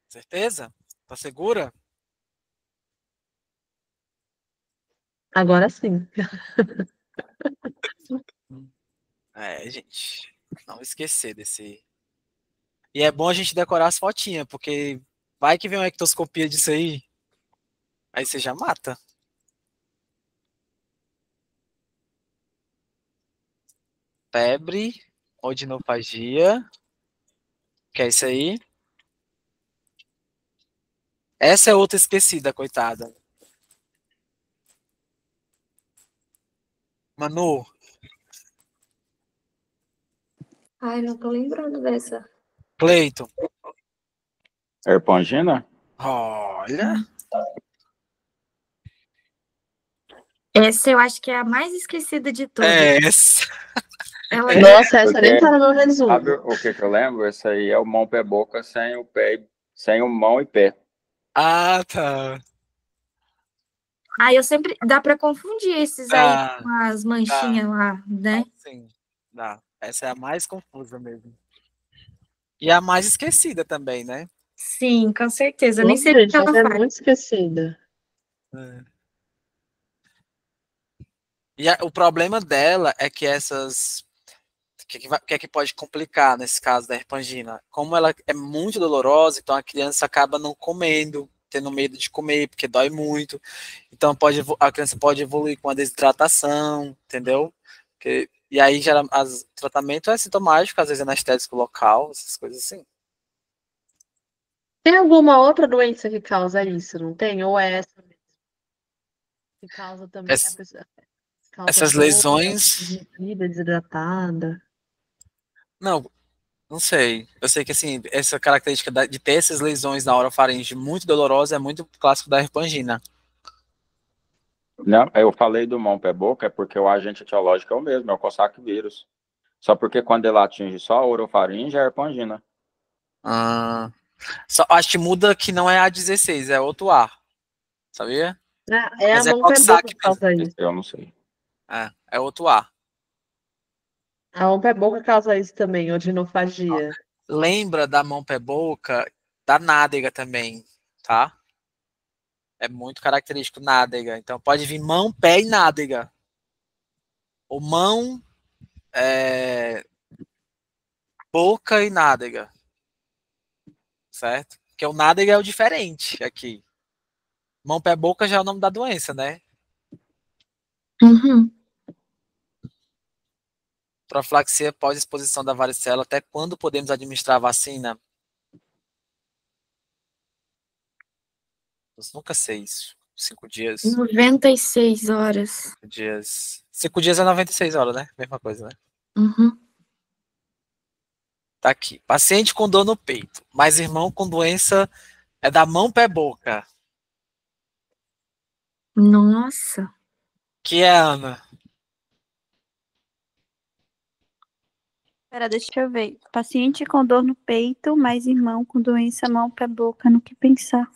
Certeza? Tá segura? Agora sim. Gente, não esquecer desse. E é bom a gente decorar as fotinhas, porque vai que vem uma ectoscopia disso aí. Aí você já mata. Febre, odinofagia. Que é isso aí? Essa é outra esquecida, coitada. Manu, Ai, não tô lembrando dessa. Cleiton. Herpangina? Olha. essa eu acho que é a mais esquecida de todas. Essa. Ela Nossa, essa nem tá no meu resumo. Sabe o que eu lembro? Essa aí é o mão, pé, boca sem o pé, sem o mão e pé. Tá. eu sempre. Dá pra confundir esses aí com as manchinhas lá, né? Sim, dá. Essa é a mais confusa mesmo. E a mais esquecida também, né? Sim, com certeza. Eu nem Nossa, sei o que gente, ela essa é faz. muito esquecida. E o problema dela é que essas. O que é que pode complicar nesse caso da herpangina? Como ela é muito dolorosa, então a criança acaba não comendo, tendo medo de comer, porque dói muito. Então a criança pode evoluir com a desidratação, entendeu? Porque E aí, o tratamento é sintomático, às vezes anestésico local, essas coisas assim. Tem alguma outra doença que causa isso, não tem? Ou é essa mesmo? Que causa também a pessoa. Causa Essas dor, lesões. desidratada. Não sei. Eu sei que, assim, essa característica de ter essas lesões na orofaringe muito dolorosa é muito clássico da herpangina. Não, eu falei do mão pé boca é porque o agente etiológico é o mesmo, é o Coxsackie vírus. Só porque quando ele atinge só a orofaringe é a herpangina. Só, acho que muda que não é A16, é outro A. Sabia? É Mas a mão pé boca Coxsackie que causa mesmo. isso. Eu não sei. É outro A. A mão pé boca causa isso também, odinofagia. Lembra da mão pé boca da nádega também, tá? É muito característico nádega. Então pode vir mão, pé e nádega. Ou mão, boca e nádega. Certo? Porque o nádega é o diferente aqui. Mão, pé, boca já é o nome da doença, né? Uhum. Profilaxia pós-exposição da varicela. Até quando podemos administrar a vacina? Eu nunca sei isso. 5 dias. 96 horas. 5 dias. 5 dias é 96 horas, né? Mesma coisa, né? Uhum. Tá aqui. Paciente com dor no peito, mas irmão com doença é da mão, pé, boca. Nossa. Que é, Ana? Pera, deixa eu ver. Paciente com dor no peito, mais irmão com doença mão pé boca, no que pensar.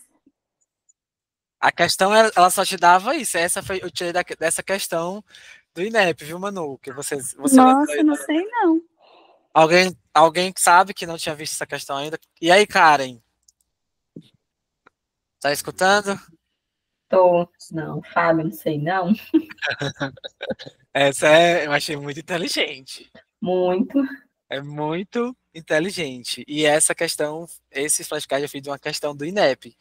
A questão, ela só te dava isso. Eu tirei dessa questão do INEP, viu, Manu? Que você Nossa, não sei não. Alguém sabe que não tinha visto essa questão ainda? E aí, Karen? Tá escutando? Tô. Não, Fábio, não sei não. Eu achei muito inteligente. Muito. É muito inteligente. E essa questão, esse flashcard eu fiz de uma questão do INEP,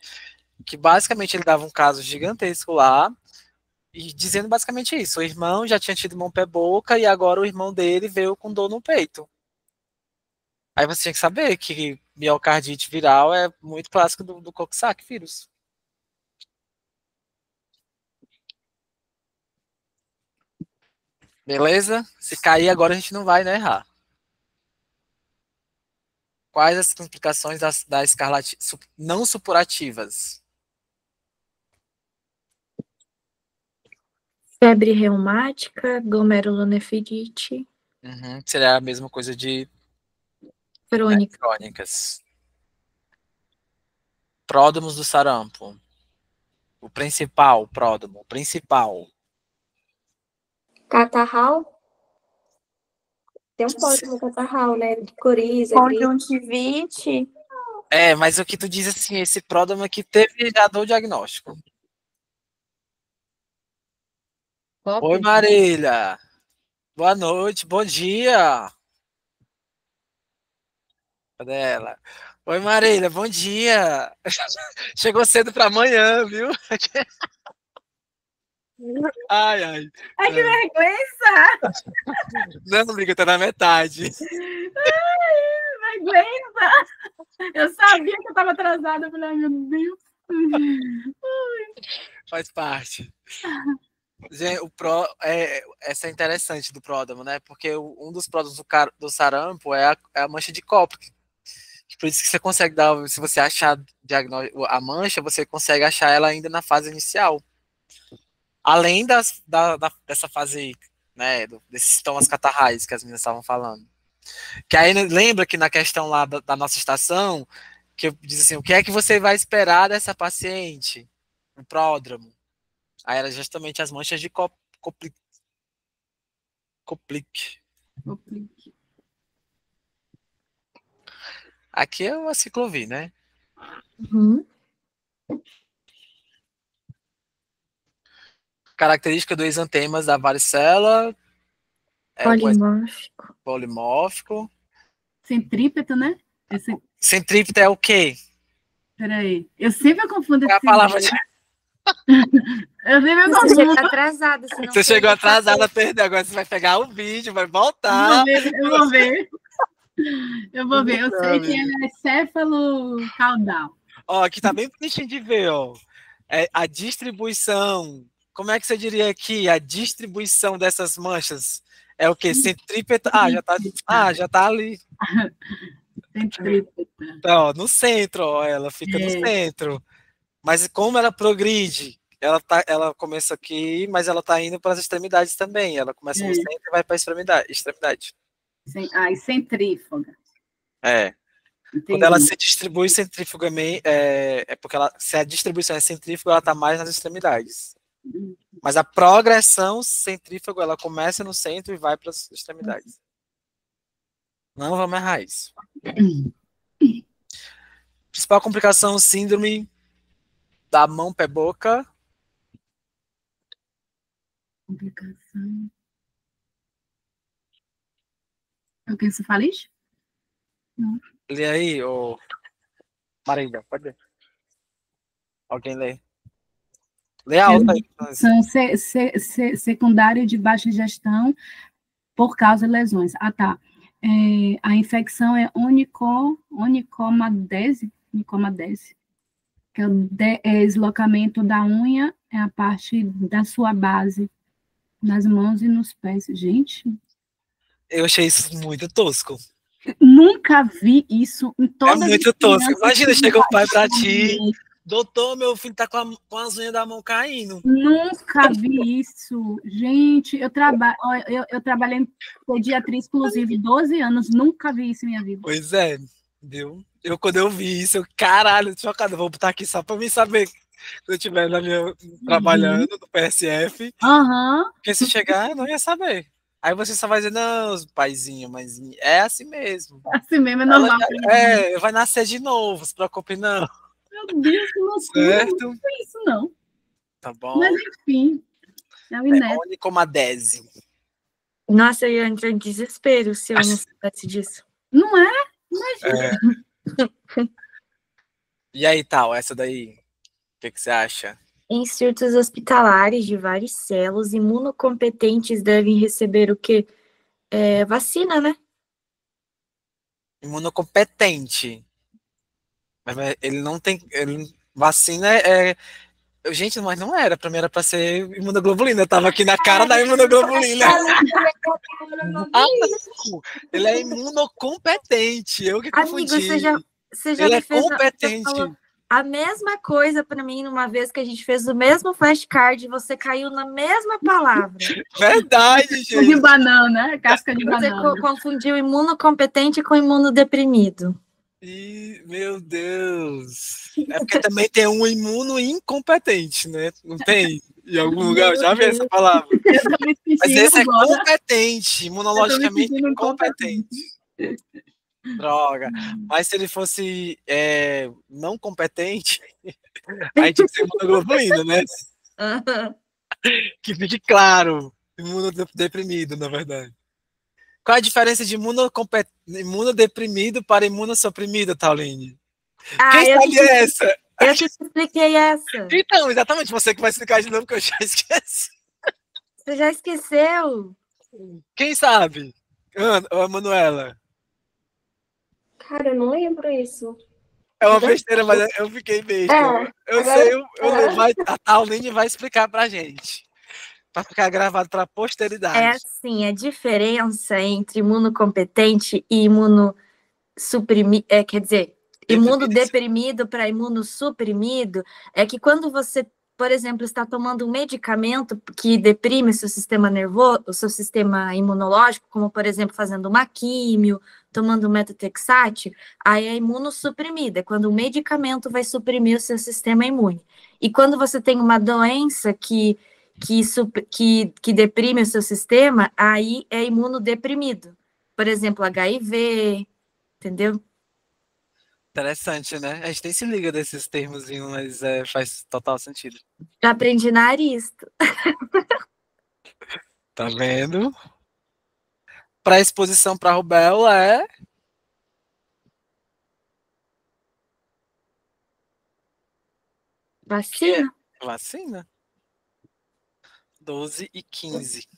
que basicamente ele dava um caso gigantesco lá, e dizendo basicamente isso. O irmão já tinha tido mão, pé, boca, e agora o irmão dele veio com dor no peito. Aí você tinha que saber que miocardite viral é muito clássico do Coxsackie vírus. Beleza? Se cair agora a gente não vai, né, errar. Quais as complicações da escarlatite não supurativas? Febre reumática, glomerulonefrite. Seria a mesma coisa de crônicas. Pródromos do sarampo. O principal pródromo, o principal. Catarral? Tem um pródromo catarral, né? De coriza, Conjuntivite. Mas o que tu diz assim, esse pródromo que teve já deu o diagnóstico. Oi, Marília. Boa noite, bom dia. Cadê ela? Oi, Marília, bom dia. Chegou cedo para amanhã, viu? Ai, ai. Ai, que vergonha! Não, amiga, tá na metade. Ai, vergonha! Eu sabia que eu tava atrasada. Eu falei, ai, meu Deus. Faz parte. Gente, essa é interessante do pródromo, né? Porque um dos pródromos do sarampo é a mancha de Koplik. Por isso que você consegue dar, se você achar a mancha, você consegue achar ela ainda na fase inicial. Além dessa fase, né, desses sintomas catarrais que as meninas estavam falando. Que aí lembra que na questão lá da nossa estação, que eu disse assim, o que é que você vai esperar dessa paciente? Um pródromo. Aí era justamente as manchas de Koplik. Aqui é o ciclovir, né? Uhum. Característica dos exantemas da varicela. Polimórfico. Polimórfico. Centrípeto, né? Centrípeta é o quê? Peraí. Eu sempre confundo É a palavra de... Eu vi meu Você chegou nome. atrasada. Se não Você for, chegou eu vou atrasada, perdeu. Agora você vai pegar o vídeo, vai voltar. Eu vou ver. Eu vou ver. Eu Não, sei que amiga. é céfalo caudal. Ó, aqui tá bem bonitinho de ver, ó. É a distribuição. Como é que você diria aqui? A distribuição dessas manchas é o quê? Centrípeta. Já tá ali. Centrípeta. Então, ó, no centro, ó, ela fica no É. centro. Mas como ela progride? Ela começa aqui, mas ela tá indo para as extremidades também. Ela começa no centro e vai para a extremidade. E centrífuga. É. Entendi. Quando ela se distribui centrifugamente, é porque se a distribuição é centrífuga, ela está mais nas extremidades. Mas a progressão centrífuga, ela começa no centro e vai para as extremidades. Não vamos errar isso. Principal complicação, síndrome da mão, pé, boca. Complicação. O que você fala isso? Não. Lê aí, ô Marília, pode ler. Alguém lê. Lê alto aí. São secundário de baixa ingestão por causa de lesões. Ah, tá. A infecção é onicomadese, que é o deslocamento da unha, é a parte da sua base, nas mãos e nos pés. Gente, Eu achei isso muito tosco. nunca vi isso em todas É muito as tosco. crianças Imagina, que chega o pai pra baixam ti. unha. Doutor, meu filho tá com as unhas da mão caindo. Nunca vi isso. Gente, eu trabalhei em pediatria exclusiva 12 anos, nunca vi isso em minha vida. Pois é, viu? Quando eu vi isso, caralho, chocado, vou botar aqui só pra mim saber quando eu estiver trabalhando no PSF. Porque se chegar, eu não ia saber. Aí você só vai dizer, não, paizinho, mas é assim mesmo. Assim mesmo, é normal. Vai nascer de novo, não se preocupe não. Meu Deus, que loucura. Certo? Não foi isso, não. Tá bom. Mas, enfim. É o inédito. Onicomadese. Nossa, eu ia entrar em desespero se eu não soubesse disso. Não é? Imagina. E aí, tal, essa daí? O que você acha? Em surtos hospitalares de varicelos, imunocompetentes devem receber o quê? Vacina, né? Imunocompetente. Mas ele não tem. Vacina Gente, mas não era. Pra mim era pra ser imunoglobulina. Eu tava aqui na cara da imunoglobulina. Ele é imunocompetente. Eu que confundi. Amigo, você já ele me é fez competente. a mesma coisa pra mim numa vez que a gente fez o mesmo flashcard e você caiu na mesma palavra. Verdade, gente. Casca de banana, casca de banana. Você confundiu imunocompetente com imunodeprimido. Meu Deus. É porque também tem um imuno incompetente, né? Não tem? Em algum lugar eu já vi essa palavra. Mas esse é competente, imunologicamente incompetente. Droga. Mas se ele fosse não competente, aí tinha que ser imunoglobulina, né? Que fique claro. Imunodeprimido, na verdade. Qual a diferença de imunodeprimido para imunossuprimido, Tauline? Quem sabe essa? Eu te expliquei essa. Então, exatamente, você que vai explicar de novo, que eu já esqueci. Você já esqueceu? Quem sabe? Manuela. Cara, eu não lembro isso. É uma besteira, mas eu fiquei besta. Eu sei, a Tauline vai explicar pra gente. Para ficar gravado para a posteridade. É assim, a diferença entre imunocompetente e imunossuprimido, imunodeprimido para imunossuprimido, é que quando você, por exemplo, está tomando um medicamento que deprime o seu sistema nervoso, o seu sistema imunológico, como, por exemplo, fazendo uma químio, tomando methotrexate, aí é imunossuprimida, é quando o medicamento vai suprimir o seu sistema imune. E quando você tem uma doença que deprime o seu sistema, aí é imunodeprimido. Por exemplo, HIV, entendeu? Interessante, né? A gente nem se liga desses termos, mas faz total sentido. Já aprendi na Aristo. Tá vendo? Para exposição para rubéola é... Vacina. Vacina? 12 e 15.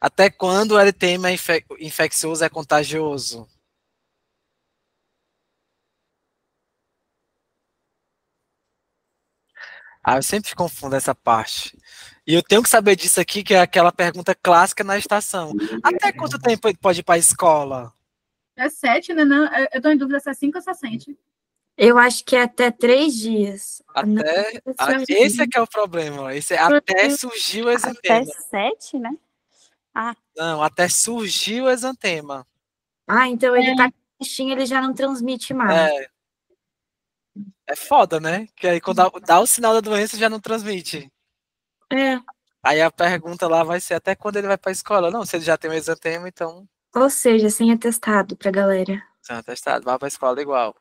Até quando o eritema infeccioso é contagioso? Eu sempre confundo essa parte. E eu tenho que saber disso aqui, que é aquela pergunta clássica na estação. Até quanto tempo ele pode ir para a escola? É 7, né? Não, eu tô em dúvida se é 5 ou se é 7. Eu acho que é até 3 dias. Esse é que é o problema. Esse é até surgir o Até exantema. 7, né? Não, até surgir o exantema. Então ele tá com bichinho, ele já não transmite mais. É foda, né? Que aí quando dá o sinal da doença já não transmite. Aí a pergunta lá vai ser até quando ele vai pra escola. Não, se ele já tem o exantema, então... Ou seja, sem atestado pra galera. Sem atestado, vai pra escola igual.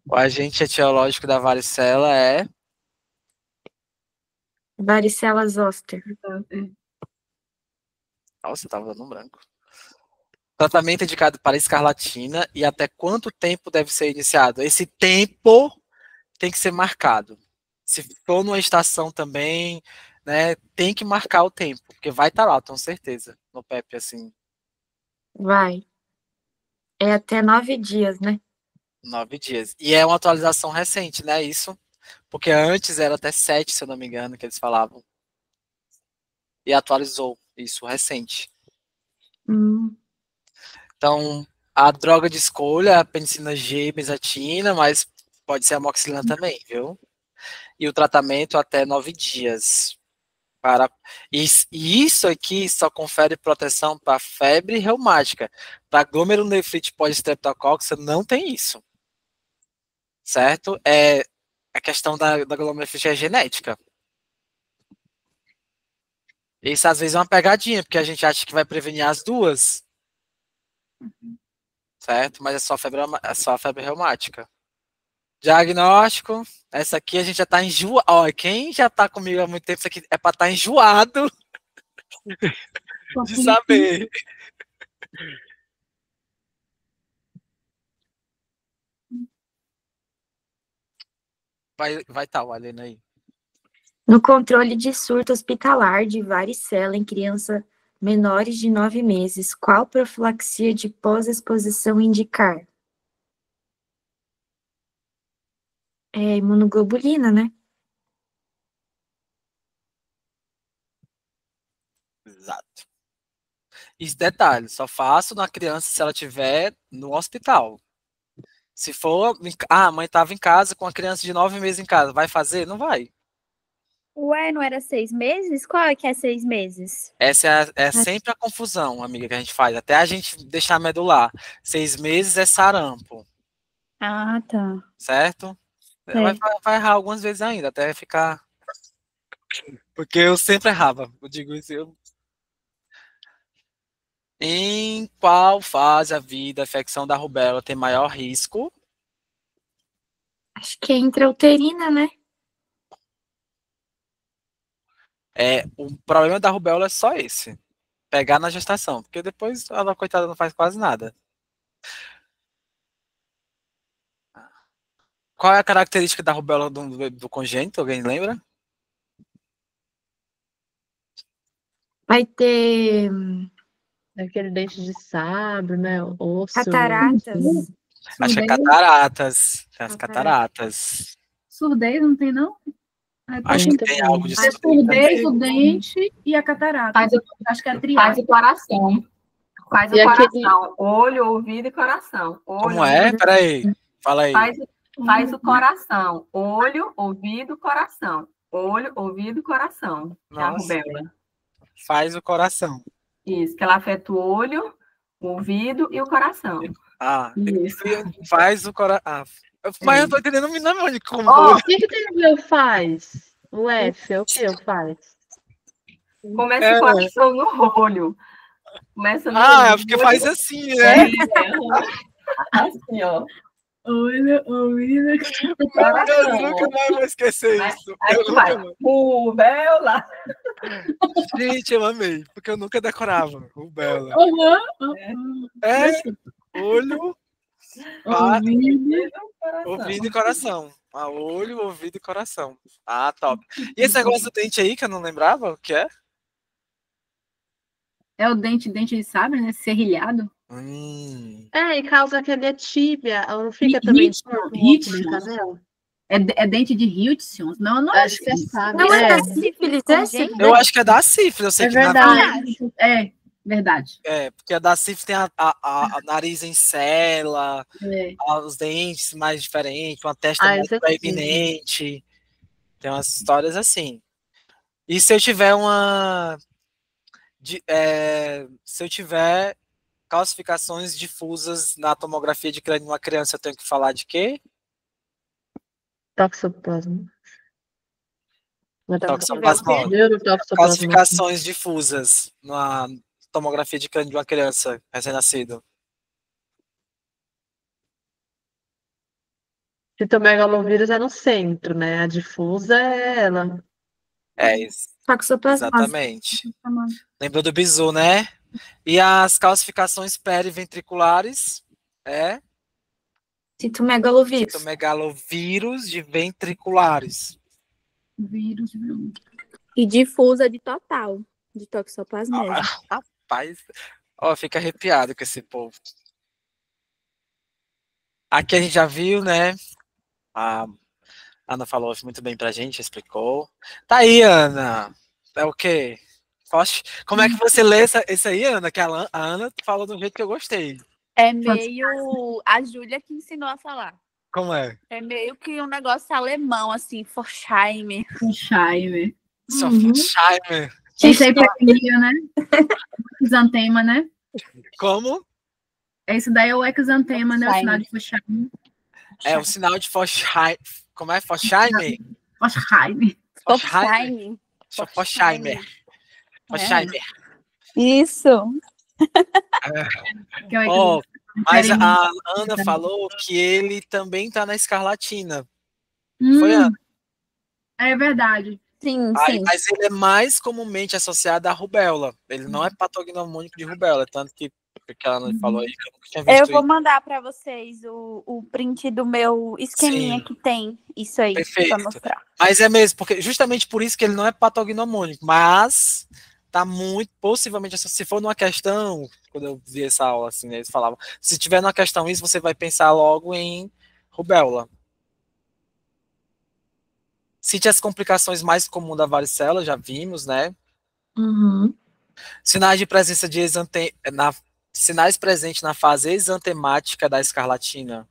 O agente etiológico da varicela é... Varicela zoster. Nossa, eu tava dando um branco. Tratamento indicado para escarlatina e até quanto tempo deve ser iniciado? Esse tempo tem que ser marcado. Se for numa estação também, né, tem que marcar o tempo, porque vai estar lá, tenho certeza, no PEP, assim. Vai. É até 9 dias, né? 9 dias. E é uma atualização recente, né, isso? Porque antes era até 7, se eu não me engano, que eles falavam. E atualizou isso, recente. Então, a droga de escolha é a penicilina G, benzatina, mas pode ser a amoxicilina também, viu? E o tratamento até 9 dias. E isso aqui só confere proteção para febre reumática. Para glomerulonefrite pós-streptococcus, você não tem isso. Certo? A questão da glomerulonefrite é genética. Isso às vezes é uma pegadinha, porque a gente acha que vai prevenir as duas. Certo? Mas é só febre reumática. Diagnóstico. Essa aqui a gente já tá enjoado. Olha, quem já tá comigo há muito tempo, isso aqui é para estar enjoado de saber. Vai tá o Alena aí. No controle de surto hospitalar de varicela em criança menores de 9 meses, qual profilaxia de pós-exposição indicar? É imunoglobulina, né? Exato. E detalhe, só faço na criança se ela estiver no hospital. Se for, a mãe estava em casa com a criança de 9 meses em casa, vai fazer? Não vai. Ué, não era 6 meses? Qual é que é 6 meses? Essa é sempre a confusão, amiga, que a gente faz. Até a gente deixar medular. 6 meses é sarampo. Ah, tá. Certo? Vai errar algumas vezes ainda, até ficar... Porque eu sempre errava. Eu digo isso. Em qual fase da vida a infecção da rubéola tem maior risco? Acho que é intrauterina, né? O problema da rubéola é só esse. Pegar na gestação, porque depois ela, coitada, não faz quase nada. Qual é a característica da rubéola do congênito? Alguém lembra? Vai ter... Aquele dente de sabre, né? Osso. Cataratas. Acho que é cataratas. As cataratas. Surdez não tem, não? Acho que tem algo de surdez. Surdez, o dente e a catarata. Acho que é a triagem. Faz o coração. Faz o coração. Olho, ouvido e coração. Olho, como é? Peraí. Fala aí. Faz o coração. Olho, ouvido, coração. Olho, ouvido, coração. É a rubéola. Faz o coração. Isso, que ela afeta o olho, o ouvido e o coração. Isso. Faz o coração. Mas eu tô entendendo como. O que tem a ver o faz? O F, é o que o faz? Começa o coração no olho. Começa no olho. Porque faz assim, né? Assim, ó. Olho, ouvido, eu nunca mais vou esquecer isso. Rubéola. Gente, eu amei, porque eu nunca decorava rubéola. Olho, Ouvido e coração. Olho, ouvido e coração. Ah, top. E esse negócio do dente aí, que eu não lembrava, o que é? É o dente de sabre, né? Serrilhado. E causa aquele tíbia. Ela não fica também torto o osso da canela? É dente de Hiltson? Não, não Acho que você sabe. Não é da sífilis esse? Eu acho que é da sífilis. Eu sei É que na verdade. É, verdade. porque a da sífilis tem a nariz em cela, os dentes mais diferentes, uma testa mais proeminente. Tem umas histórias assim. E se eu tiver se eu tiver calcificações difusas na tomografia de crânio de uma criança, eu tenho que falar de quê? Toxoplasma. Calcificações difusas na tomografia de crânio de uma criança recém-nascido. Citomegalovírus é no centro, né? A difusa é ela. É isso. Toxoplasma. Exatamente. Lembrou do bizu, né? E as calcificações periventriculares é? Citomegalovírus. Citomegalovírus de ventriculares. Vírus. E difusa de total, de toxoplasmose. Rapaz, fica arrepiado com esse povo. Aqui a gente já viu, né? A Ana falou muito bem pra gente, explicou. Tá aí, Ana. É o quê? Como é que você lê esse aí, Ana? Que a Ana falou do jeito que eu gostei. É meio... A Júlia que ensinou a falar. Como é? É meio que um negócio alemão, assim, Forchheimer. Forchheimer. Forchheimer. Esse aí pequenininho, né? Exantema, né? Como? Esse daí é o exantema, né? O sinal de Forchheimer. É o sinal de Forchheimer. Como é? Forchheimer? Forchheimer. Forchheimer. Forchheimer. Isso. Mas a Ana falou que ele também tá na escarlatina. Foi, Ana? É verdade. Sim. Mas ele é mais comumente associado à rubéola. Ele não é patognomônico de rubéola, tanto que a Ana falou aí que eu nunca tinha visto. Eu vou mandar para vocês o print do meu esqueminha que tem isso aí para mostrar. Mas é mesmo, porque justamente por isso que ele não é patognomônico, mas tá muito, possivelmente, se for numa questão, quando eu vi essa aula, assim, né, eles falavam, se tiver numa questão isso, você vai pensar logo em rubéola. Cite as complicações mais comuns da varicela, já vimos, né? Sinais de presença de sinais presentes na fase exantemática da escarlatina.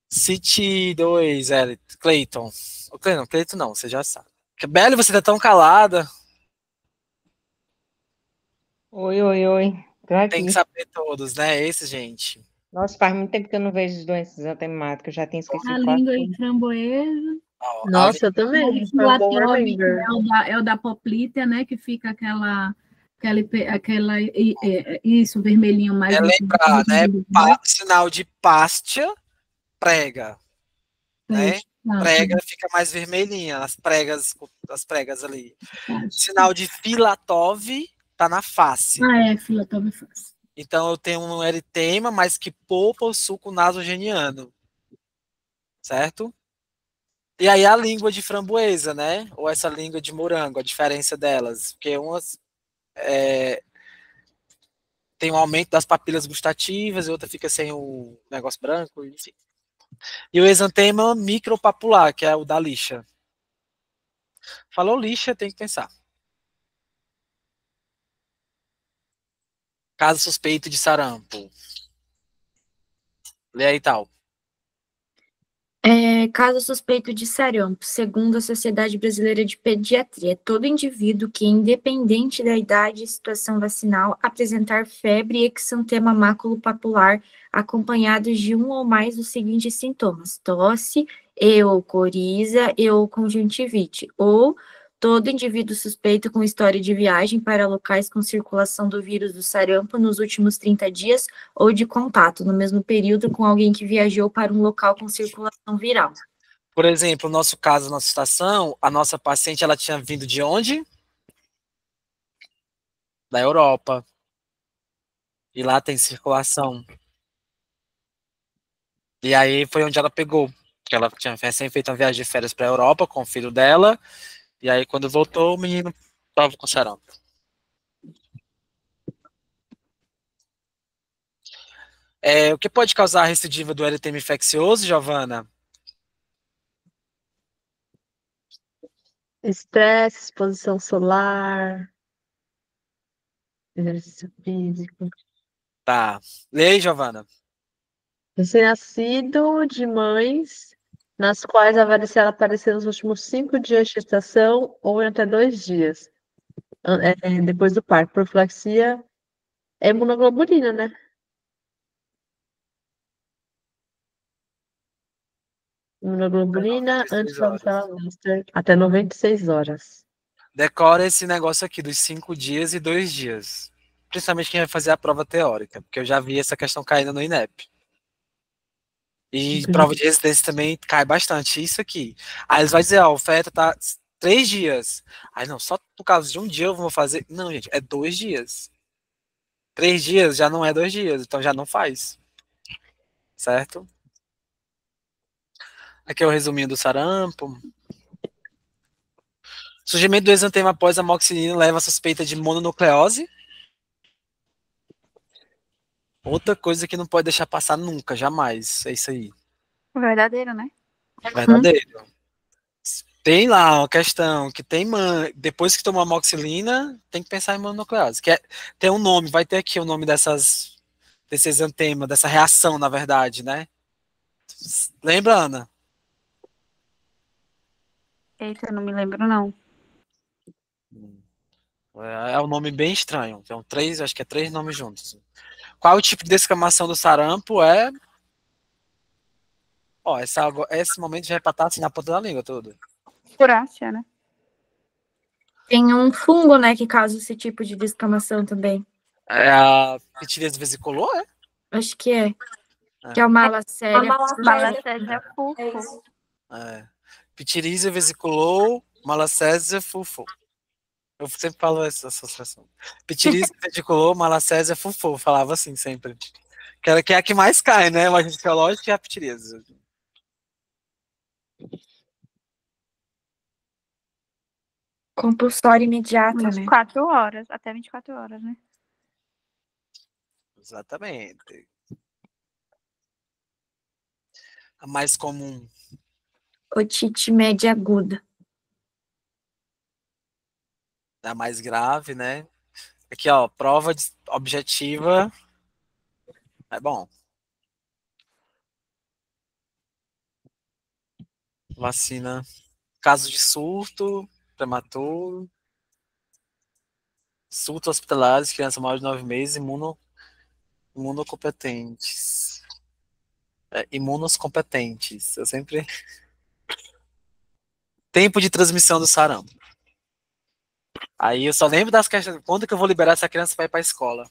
Cite 2, Cleiton. Cleiton não, você já sabe. Belle, você tá tão calada. Oi. Tem que saber todos, né? Esse, gente. Nossa, faz muito tempo que eu não vejo as doenças antemáticas, eu já tenho esquecido. A língua e framboesa. Nossa, eu também. É o da poplítea, né? Que fica isso, vermelhinho mais. Lembrar, né? Sinal de pástia, prega. Né? Prega fica mais vermelhinha, as pregas ali. Sinal de Filatov tá na face. Filatov face. Então eu tenho um eritema, mas que poupa o suco nasogeniano. Certo? E aí a língua de framboesa, né? Ou essa língua de morango, a diferença delas. Porque umas tem um aumento das papilas gustativas e outra fica sem o negócio branco, enfim. E o exantema micropapular, que é o da lixa. Falou lixa, tem que pensar. Caso suspeito de sarampo. Lê aí, tal. Caso suspeito de sarampo, segundo a Sociedade Brasileira de Pediatria, todo indivíduo que, independente da idade e situação vacinal, apresentar febre e exantema maculopapular acompanhados de um ou mais dos seguintes sintomas: tosse, ou coriza, ou conjuntivite, ou todo indivíduo suspeito com história de viagem para locais com circulação do vírus do sarampo nos últimos 30 dias ou de contato no mesmo período com alguém que viajou para um local com circulação viral. Por exemplo, no nosso caso, nossa situação, a nossa paciente, ela tinha vindo de onde? Da Europa. E lá tem circulação. E aí foi onde ela pegou. Que ela tinha recém feito uma viagem de férias para a Europa com o filho dela. E aí quando voltou, o menino tava com sarampo. O que pode causar a recidiva do eritema infeccioso, Giovana? Estresse, exposição solar, exercício físico. Tá. Lei, Giovana. Recém-nascido de mães nas quais a varicela apareceu nos últimos 5 dias de gestação ou em até 2 dias depois do parto. Profilaxia é imunoglobulina, né? Imunoglobulina 96 antes da horas. varicela zoster até 96 horas. Decora esse negócio aqui dos 5 dias e 2 dias. Principalmente quem vai fazer a prova teórica, porque eu já vi essa questão caindo no INEP. E prova de residência também cai bastante isso aqui. Aí eles vão dizer, ó, a oferta tá 3 dias. Aí não, só por causa de um dia eu vou fazer. Não, gente, é 2 dias. 3 dias já não é 2 dias, então já não faz. Certo? Aqui é o resuminho do sarampo. Surgimento do exantema após amoxicilina leva a suspeita de mononucleose. Outra coisa que não pode deixar passar nunca, jamais. É isso aí. Verdadeiro, né? Verdadeiro. Tem lá uma questão que tem depois que tomou amoxicilina, tem que pensar em mononucleose. Tem um nome, vai ter aqui o nome desse exantema, dessa reação, na verdade, né? Lembra, Ana? Eita, eu não me lembro, não. É um nome bem estranho. Tem acho que é 3 nomes juntos. Qual o tipo de descamação do sarampo? Ó, esse momento já é pra estar assim na ponta da língua toda. Curácia, né? Tem um fungo, né, que causa esse tipo de descamação também. É a pitiríase vesiculor, é? Acho que é. Que é o malacésia. Malacésia fufo. Pitiríase vesiculor, malacésia fufo. Eu sempre falo essa associação. Pitiríase vesiculor, malacésia fufo. Falava assim sempre. Que é a que mais cai, né? O agente biológico e a pitiríase. Compulsória imediata, né? 24 horas, até 24 horas, né? Exatamente. A mais comum. Otite média aguda. A mais grave, né? Aqui, ó, prova objetiva. É bom. Vacina. Caso de surto, prematuro. Surto hospitalares, criança maior de 9 meses, imunocompetentes. Imunos competentes. Eu sempre. Tempo de transmissão do sarampo. Aí eu só lembro das questões. Quando que eu vou liberar essa criança para ir para a escola?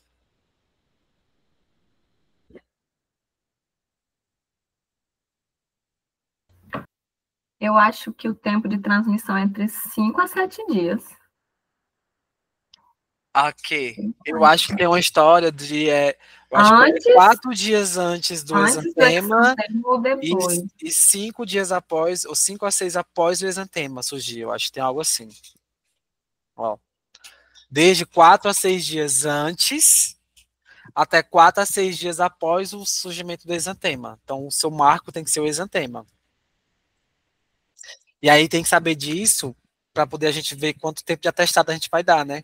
Eu acho que o tempo de transmissão é entre 5 a 7 dias. Ok. Eu acho que tem uma história de. Eu acho que 4 dias antes do exantema e 5 dias após, ou 5 a 6 após o exantema surgir. Eu acho que tem algo assim. Ó. Desde 4 a 6 dias antes até 4 a 6 dias após o surgimento do exantema. Então, o seu marco tem que ser o exantema. E aí tem que saber disso para poder a gente ver quanto tempo de atestado a gente vai dar, né?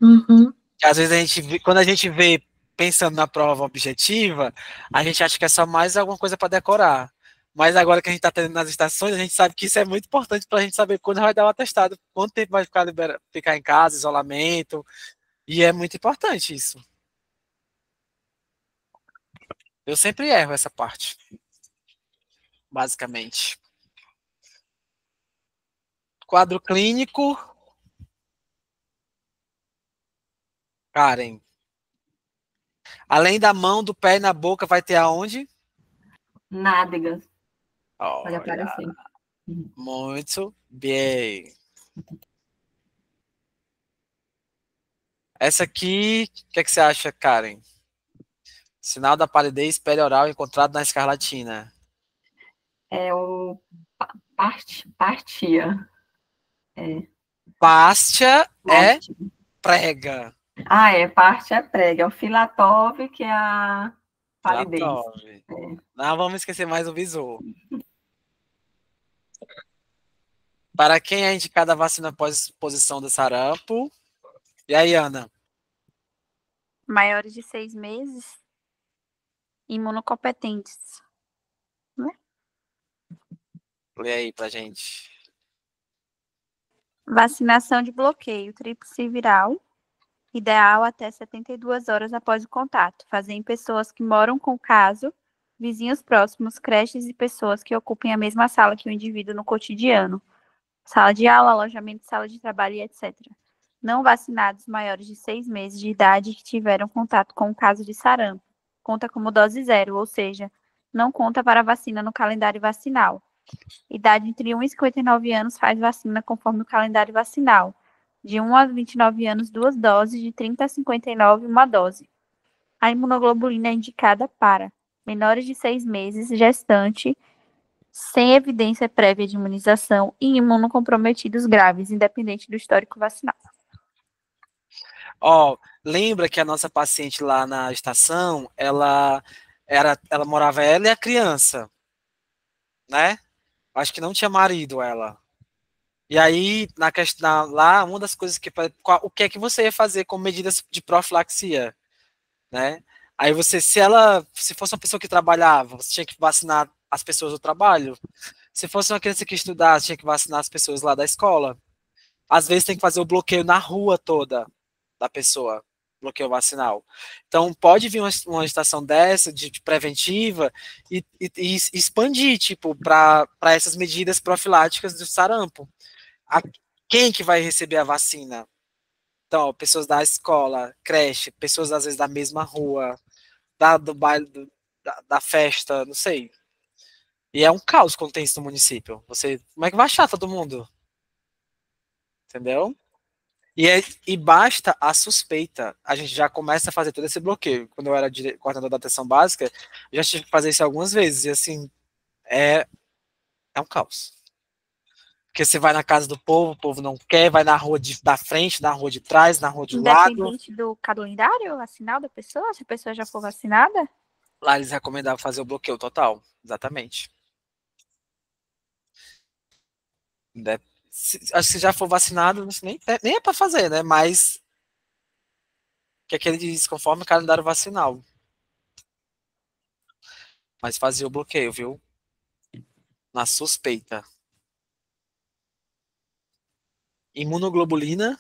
Uhum. Às vezes quando a gente vê pensando na prova objetiva, a gente acha que é só mais alguma coisa para decorar. Mas agora que a gente está tendo nas estações, a gente sabe que isso é muito importante para a gente saber quando vai dar o atestado, quanto tempo vai ficar em casa, isolamento, e é muito importante isso. Eu sempre erro essa parte, basicamente. Quadro clínico. Karen. Além da mão, do pé e na boca, vai ter aonde? Nádegas. Pode aparecer. Muito bem. Essa aqui, o que é que você acha, Karen? Sinal da palidez perioral encontrado na escarlatina. É o partia. Pástia é Partia. prega. Parte é prega. É o Filatov, que é a palidez. Filatov. Não vamos esquecer mais o bizu. Para quem é indicada a vacina após exposição do sarampo? E aí, Ana? Maiores de 6 meses, imunocompetentes. Né? Lê aí pra gente. Vacinação de bloqueio tríplice viral, ideal até 72 horas após o contato. Fazer em pessoas que moram com o caso, vizinhos próximos, creches e pessoas que ocupem a mesma sala que o indivíduo no cotidiano. Sala de aula, alojamento, sala de trabalho e etc. Não vacinados maiores de 6 meses de idade que tiveram contato com o caso de sarampo. Conta como dose 0, ou seja, não conta para vacina no calendário vacinal. Idade entre 1 e 59 anos faz vacina conforme o calendário vacinal. De 1 a 29 anos, 2 doses, de 30 a 59, 1 dose. A imunoglobulina é indicada para menores de 6 meses, gestante, sem evidência prévia de imunização e imunocomprometidos graves, independente do histórico vacinal. Lembra que a nossa paciente lá na estação, ela morava ela e a criança, né? Acho que não tinha marido ela. E aí, na questão lá, uma das coisas o que é que você ia fazer com medidas de profilaxia, né? Aí se fosse uma pessoa que trabalhava, você tinha que vacinar as pessoas do trabalho. Se fosse uma criança que estudasse, tinha que vacinar as pessoas lá da escola. Às vezes tem que fazer o bloqueio na rua toda da pessoa, bloqueio vacinal. Então, pode vir uma estação dessa, de preventiva, e expandir, tipo, para essas medidas profiláticas do sarampo. Quem que vai receber a vacina? Então, pessoas da escola, creche, pessoas, às vezes, da mesma rua, do baile, da festa, não sei. E é um caos quando tem isso no município. Como é que vai achar todo mundo? Entendeu? E basta a suspeita. A gente já começa a fazer todo esse bloqueio. Quando eu era coordenador da atenção básica, eu já tive que fazer isso algumas vezes. E assim, é um caos. Porque você vai na casa do povo, o povo não quer, vai na rua da frente, na rua de trás, na rua de lado. Independente do calendário vacinal da pessoa, se a pessoa já for vacinada? Lá eles recomendavam fazer o bloqueio total. Exatamente. Acho que se já for vacinado, nem é para fazer, né? Mas que aquele diz conforme o calendário vacinal. Mas fazia o bloqueio, viu? Na suspeita. Imunoglobulina?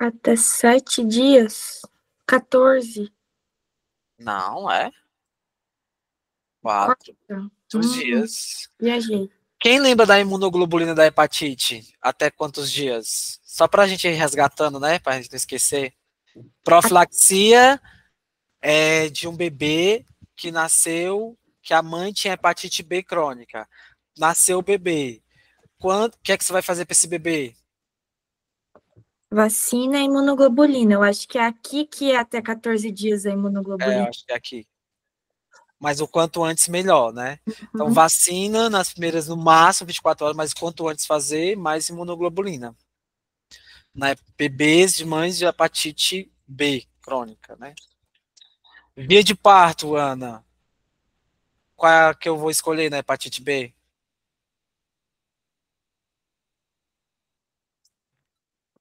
Até 7 dias. 14. Não, é? 4 dias. Viajei. Quem lembra da imunoglobulina da hepatite? Até quantos dias? Só pra gente ir resgatando, né? Pra gente não esquecer. Profilaxia é de um bebê que nasceu, que a mãe tinha hepatite B crônica. Nasceu o bebê. O que é que você vai fazer para esse bebê? Vacina e imunoglobulina. Eu acho que é aqui que é até 14 dias a imunoglobulina. Eu acho que é aqui. Mas o quanto antes, melhor, né? Então, vacina nas primeiras, no máximo, 24 horas, mas quanto antes fazer, mais imunoglobulina. Né? Bebês de mães de hepatite B crônica, né? Via de parto, Ana. Qual é a que eu vou escolher na hepatite B?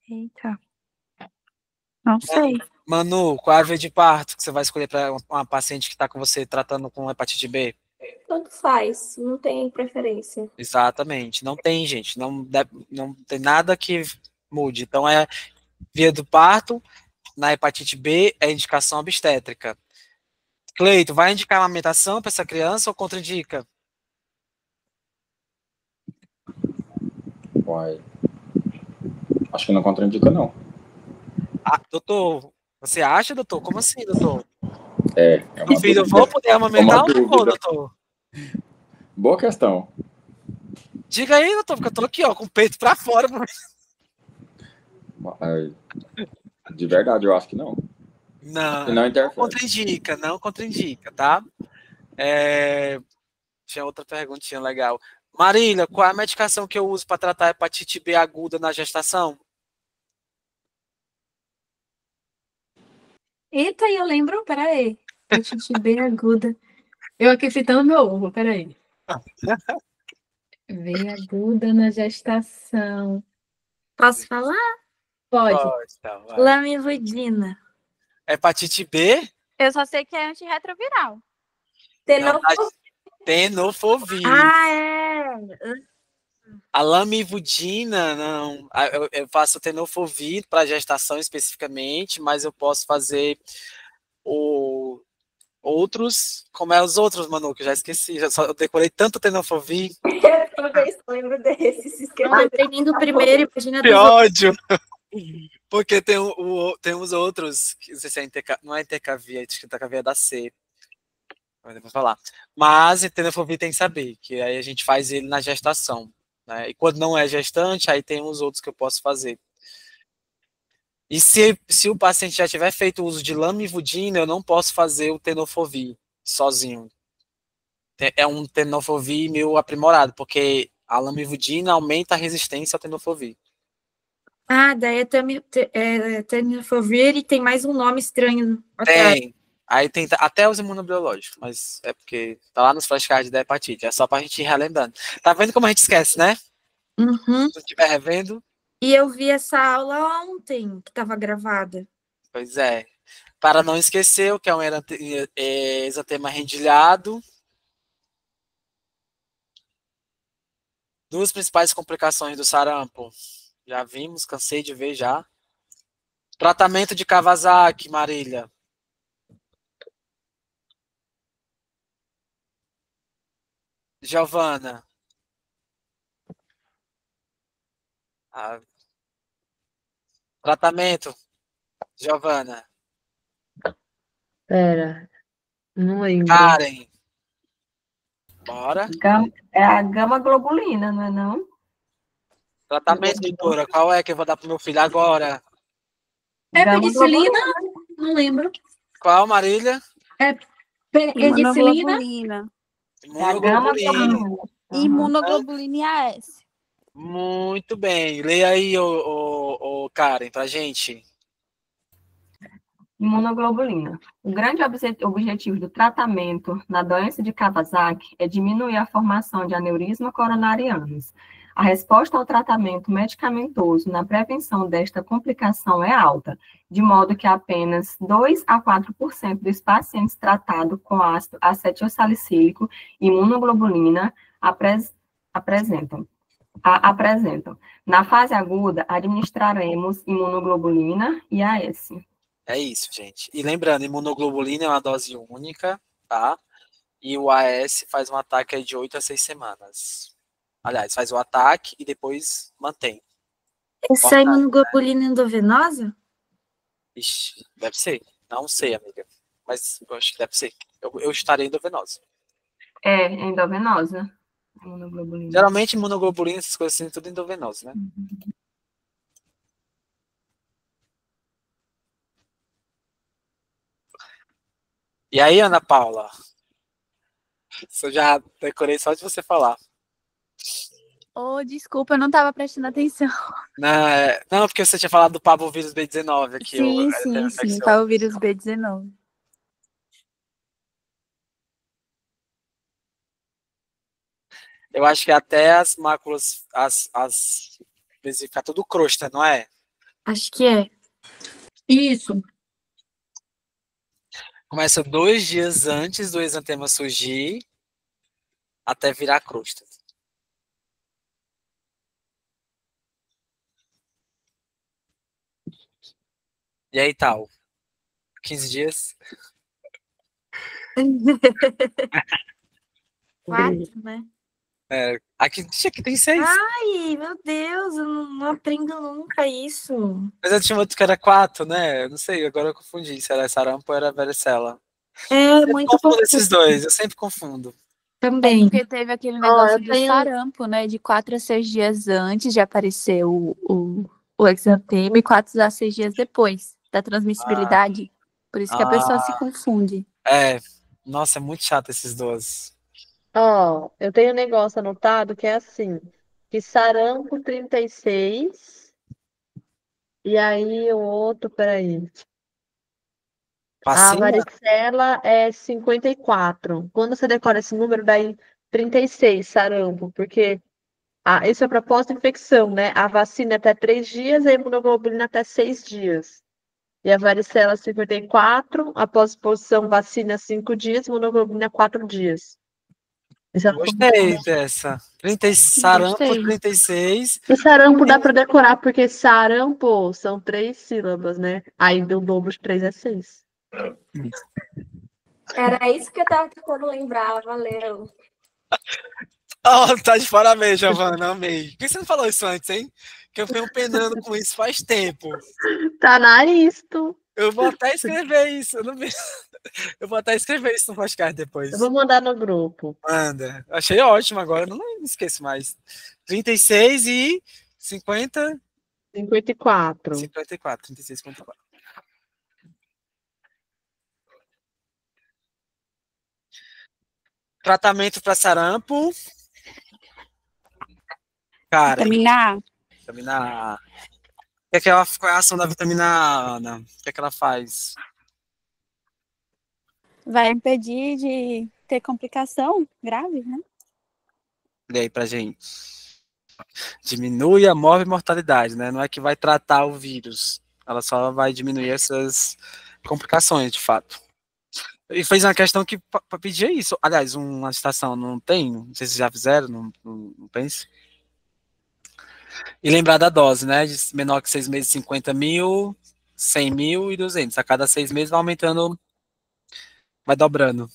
Eita. Não sei. Manu, qual é a via de parto que você vai escolher para uma paciente que está com você tratando com hepatite B? Tanto faz, não tem preferência. Exatamente. Não tem, gente. Não tem nada que mude. Então, é via do parto, na hepatite B, é indicação obstétrica. Cleito, vai indicar amamentação para essa criança ou contraindica? Uai. Acho que não contraindica, não. Doutor, você acha, doutor? Como assim, doutor? É uma filho, eu vou poder amamentar ou não vou, doutor? Boa questão. Diga aí, doutor, porque eu tô aqui, ó, com o peito pra fora. De verdade, eu acho que não. Não, Não não interfere. contraindica, não contraindica, tá? Tinha outra perguntinha legal. Marília, qual é a medicação que eu uso para tratar a hepatite B aguda na gestação? Eita, eu lembro, peraí. Hepatite B aguda. Eu aqui fitando meu ovo, peraí. B aguda na gestação. Posso falar? Pode. Pode, então, vai. Lamivudina. Hepatite B? Eu só sei que é antirretroviral. Não, tenofovir. Ah, é. A lamivudina, não. Eu faço tenofovir para gestação especificamente, mas eu posso fazer outros. Como é os outros, Manu? Que eu já esqueci. Eu decorei tanto tenofovir. Talvez eu lembro desse. Se Ah, tem do primeiro, imagina Que dos outros. ódio! Porque tem os outros, que não sei se é não é intercavia, acho que intercavia é da C. Eu vou falar. Mas tenofovir tem que saber, que aí a gente faz ele na gestação. Né? E quando não é gestante, aí tem os outros que eu posso fazer. E se o paciente já tiver feito uso de lamivudina, eu não posso fazer o tenofovir sozinho. É um tenofovir meio aprimorado, porque a lamivudina aumenta a resistência ao tenofovir. Ah, daí é tenofovir e tem mais um nome estranho atrás. Tem. Aí tem até os imunobiológicos, mas é porque tá lá nos flashcards da hepatite. É só pra gente ir relembrando. Tá vendo como a gente esquece, né? Uhum. Se estiver revendo. E eu vi essa aula ontem, que estava gravada. Pois é. Para não esquecer, o que é um exantema rendilhado. Duas principais complicações do sarampo. Já vimos, cansei de ver já. Tratamento de Kawasaki, Marília. Giovana. Tratamento, Giovana. Pera, não lembro. Karen. Bora. É a gama globulina, não é não? Tratamento, doutora, qual é que eu vou dar pro meu filho agora? É Gama penicilina? Não lembro. Qual, Marília? É penicilina? Imunoglobulina. É a gama Imunoglobulina. globulina. Imunoglobulina e AS. Muito bem. Leia aí, o Karen, pra gente. Imunoglobulina. O grande objetivo do tratamento na doença de Kawasaki é diminuir a formação de aneurisma coronarianos. A resposta ao tratamento medicamentoso na prevenção desta complicação é alta, de modo que apenas 2 a 4% dos pacientes tratados com ácido acetilsalicílico e imunoglobulina apresentam. Na fase aguda, administraremos imunoglobulina e AS. É isso, gente. E lembrando, imunoglobulina é uma dose única, tá? E o AS faz um ataque aí de 8 a 6 semanas. Aliás, faz o ataque e depois mantém. Essa é imunoglobulina endovenosa? Ixi, deve ser. Não sei, amiga. Mas eu acho que deve ser. Eu estarei endovenosa. É endovenosa. Imunoglobulina. Geralmente, imunoglobulina, essas coisas assim, tudo endovenoso, né? E aí, Ana Paula? Isso eu já decorei só de você falar. Oh, desculpa, eu não estava prestando atenção. Não, porque você tinha falado do parvovírus B19 aqui. Sim, parvovírus B19. Eu acho que até as máculas, ficar tudo crosta, não é? Acho que é. Isso. Começa 2 dias antes do exantema surgir, até virar crosta. E aí, tal? 15 dias? 4, né? Aqui tem 6. Ai, meu Deus, eu não aprendo nunca isso. Mas eu tinha outro que era 4, né? Eu não sei, agora eu confundi se era sarampo ou era varicela. É Eu muito confundo confuso. esses dois, eu sempre confundo. Também. Porque teve aquele negócio do sarampo, né? De 4 a 6 dias antes de aparecer o exantema e 4 a 6 dias depois da transmissibilidade. Por isso que a pessoa se Ah, confunde. nossa, é muito chato esses dois. Ó, eu tenho um negócio anotado que é assim, que sarampo 36, e aí o outro, peraí. A Vacina? varicela é 54. Quando você decora esse número, daí 36, sarampo, porque isso é para pós-infecção, né? A vacina é até 3 dias, a imunoglobulina até 6 dias. E a varicela 54, após exposição, vacina 5 dias, imunoglobulina 4 dias. Isso é Gostei dessa. Sarampo Gostei. 36. E sarampo dá para decorar, porque sarampo são 3 sílabas, né? Aí do dobro de 3 é 6. Era isso que eu tava tentando lembrar, valeu. Oh, tá de parabéns, Giovana, amei. Por que você não falou isso antes, hein? Que eu venho penando com isso faz tempo. Tá na listo. Eu vou até escrever isso. Eu vou até escrever isso no podcast Eu depois. vou mandar no grupo. Manda. Achei ótimo agora, não me esqueço mais. 36 e 50. 54. 54, 36 e 54. Tratamento para sarampo. Cara, Vitamina A. vitamina A. Qual é a ação da vitamina A, Ana? O que é que ela faz? Vai impedir de ter complicação grave, né? Lê aí pra gente. Diminui a mortalidade, né? Não é que vai tratar o vírus. Ela só vai diminuir essas complicações, de fato. E fez uma questão que pedia isso. Aliás, uma citação não tem, não sei se já fizeram, não pense. E lembrar da dose, né? De menor que 6 meses, 50 mil, 100 mil e 200. A cada 6 meses vai aumentando, vai dobrando.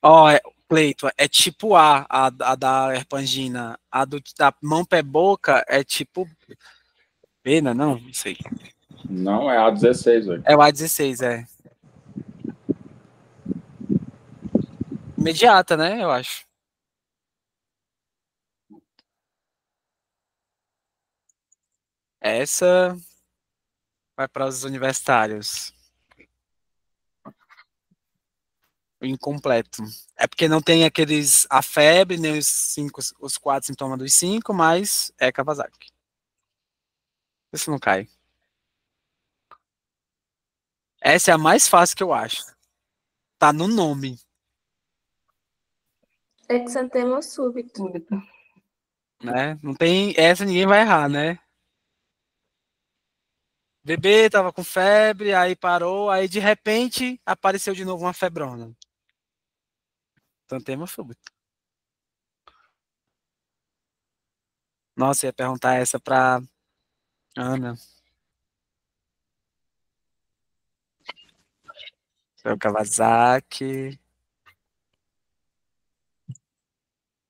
Ó, Cleito, é tipo a da Herpangina. A da mão, pé, boca é tipo B, não? Não sei. Não, é A16, velho. É o A16, é. Imediata, né? Eu acho. Essa vai para os universitários. O incompleto. É porque não tem a febre, nem os 4 sintomas dos 5, mas é Kawasaki. Isso não cai. Essa é a mais fácil que eu acho. Tá no nome. Exantema súbito. Né? Não tem. Essa ninguém vai errar, né? Bebê tava com febre, aí parou, aí de repente apareceu de novo uma febrona. Exantema súbito. Nossa, eu ia perguntar essa pra Ana. Foi o Kawasaki.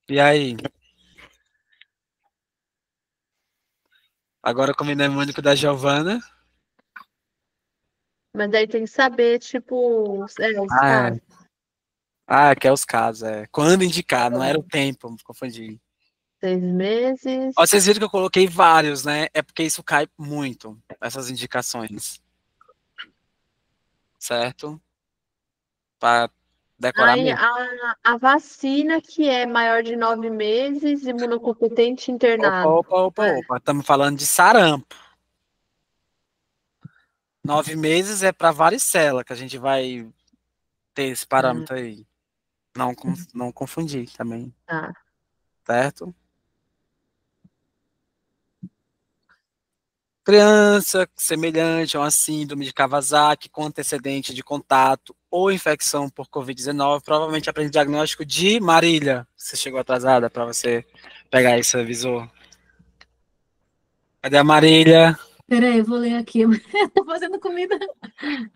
E aí? Agora com o mnemônico da Giovana. Mas daí tem que saber, tipo, os Ah, casos. que é os casos, é. Quando indicar, não era o tempo, me confundi. 6 meses. Ó, vocês viram que eu coloquei vários, né? É porque isso cai muito, essas indicações. Certo? Para decorar Aí mesmo. a vacina que é maior de 9 meses, imunocompetente internado. Opa. Estamos falando de sarampo. 9 meses é para varicela, que a gente vai ter esse parâmetro aí. Não confundir também. Tá. Certo? Criança semelhante a uma síndrome de Kawasaki com antecedente de contato ou infecção por Covid-19, provavelmente aprende diagnóstico de Marília. Você chegou atrasada para você pegar esse avisor. Cadê a Marília? Peraí, eu vou ler aqui. Eu tô fazendo comida.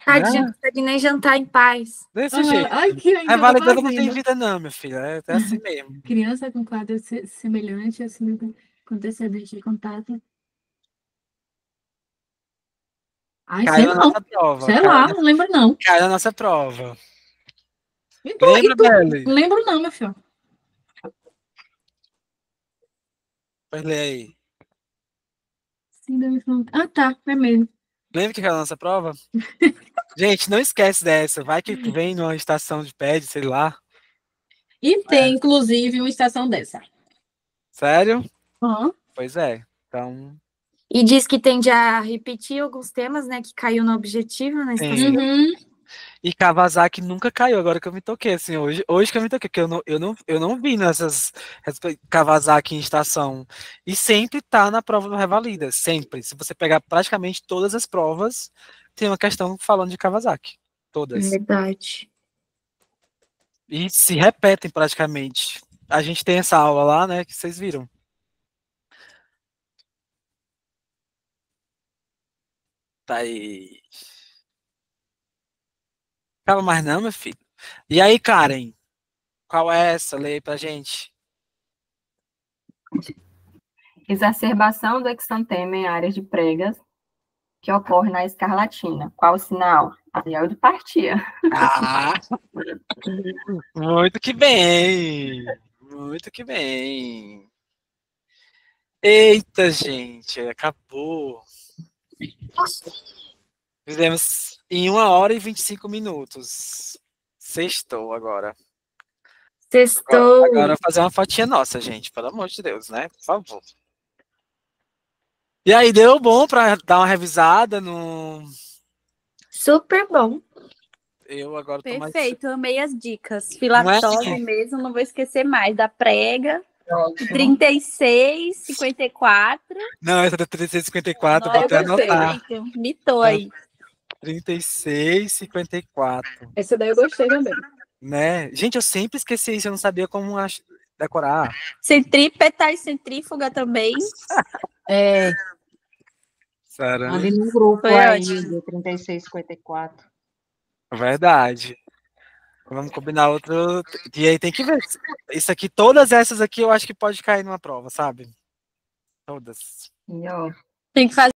Tadinha, não consegue nem jantar em paz. Desse jeito. Aqui, eu ainda tô Revalidando não tem fazendo. vida não, meu filho. É assim mesmo. Criança com quadro semelhante, assim, com antecedente de contato. Ai, sei Caiu na não. nossa prova. Sei lá, não lembro não. Caiu na nossa prova. E tu? Belly? Não lembro não, meu filho. Pois lê aí. Síndrome inflamatória. Ah, tá, é mesmo. Lembra que era a nossa prova? Gente, não esquece dessa. Vai que vem numa estação de pede, sei lá. E tem, inclusive, uma estação dessa. Sério? Uhum. Pois é. Então. E diz que tende a repetir alguns temas, né? Que caiu no objetivo na estação. Uhum. E Kawasaki nunca caiu, agora que eu me toquei, assim, hoje que eu me toquei, porque eu não vi nessas Kawasaki em estação. E sempre tá na prova do Revalida, sempre. Se você pegar praticamente todas as provas, tem uma questão falando de Kawasaki. Todas. Verdade. E se repetem praticamente. A gente tem essa aula lá, né, que vocês viram. Tá aí. Calma mais não, meu filho. E aí, Karen? Qual é essa? Lê aí pra gente. Exacerbação do exantema em áreas de pregas que ocorre na escarlatina. Qual o sinal? Aí é o de partia. Ah! Muito que bem! Muito que bem! Eita, gente, acabou. Fizemos em 1h e 25 minutos. Sextou agora. Sextou. Agora fazer uma fotinha nossa, gente, pelo amor de Deus, né? Por favor. E aí, deu bom pra dar uma revisada no. Super bom. Eu agora tô mais. Perfeito, amei as dicas. Filatório mesmo, não vou esquecer mais. Da prega, 36, 54. Não, essa da 36,54, vou eu até gostei. anotar. Mitou aí. 36,54. Essa daí eu gostei também. Né? Gente, eu sempre esqueci isso, eu não sabia como decorar. Centrípeta e centrífuga também. É, Sério? Ali no grupo Foi aí ótimo. do 36,54. Verdade. Vamos combinar outro. E aí tem que ver. Isso aqui, todas essas aqui eu acho que pode cair numa prova, sabe? Todas. E, ó, Tem que fazer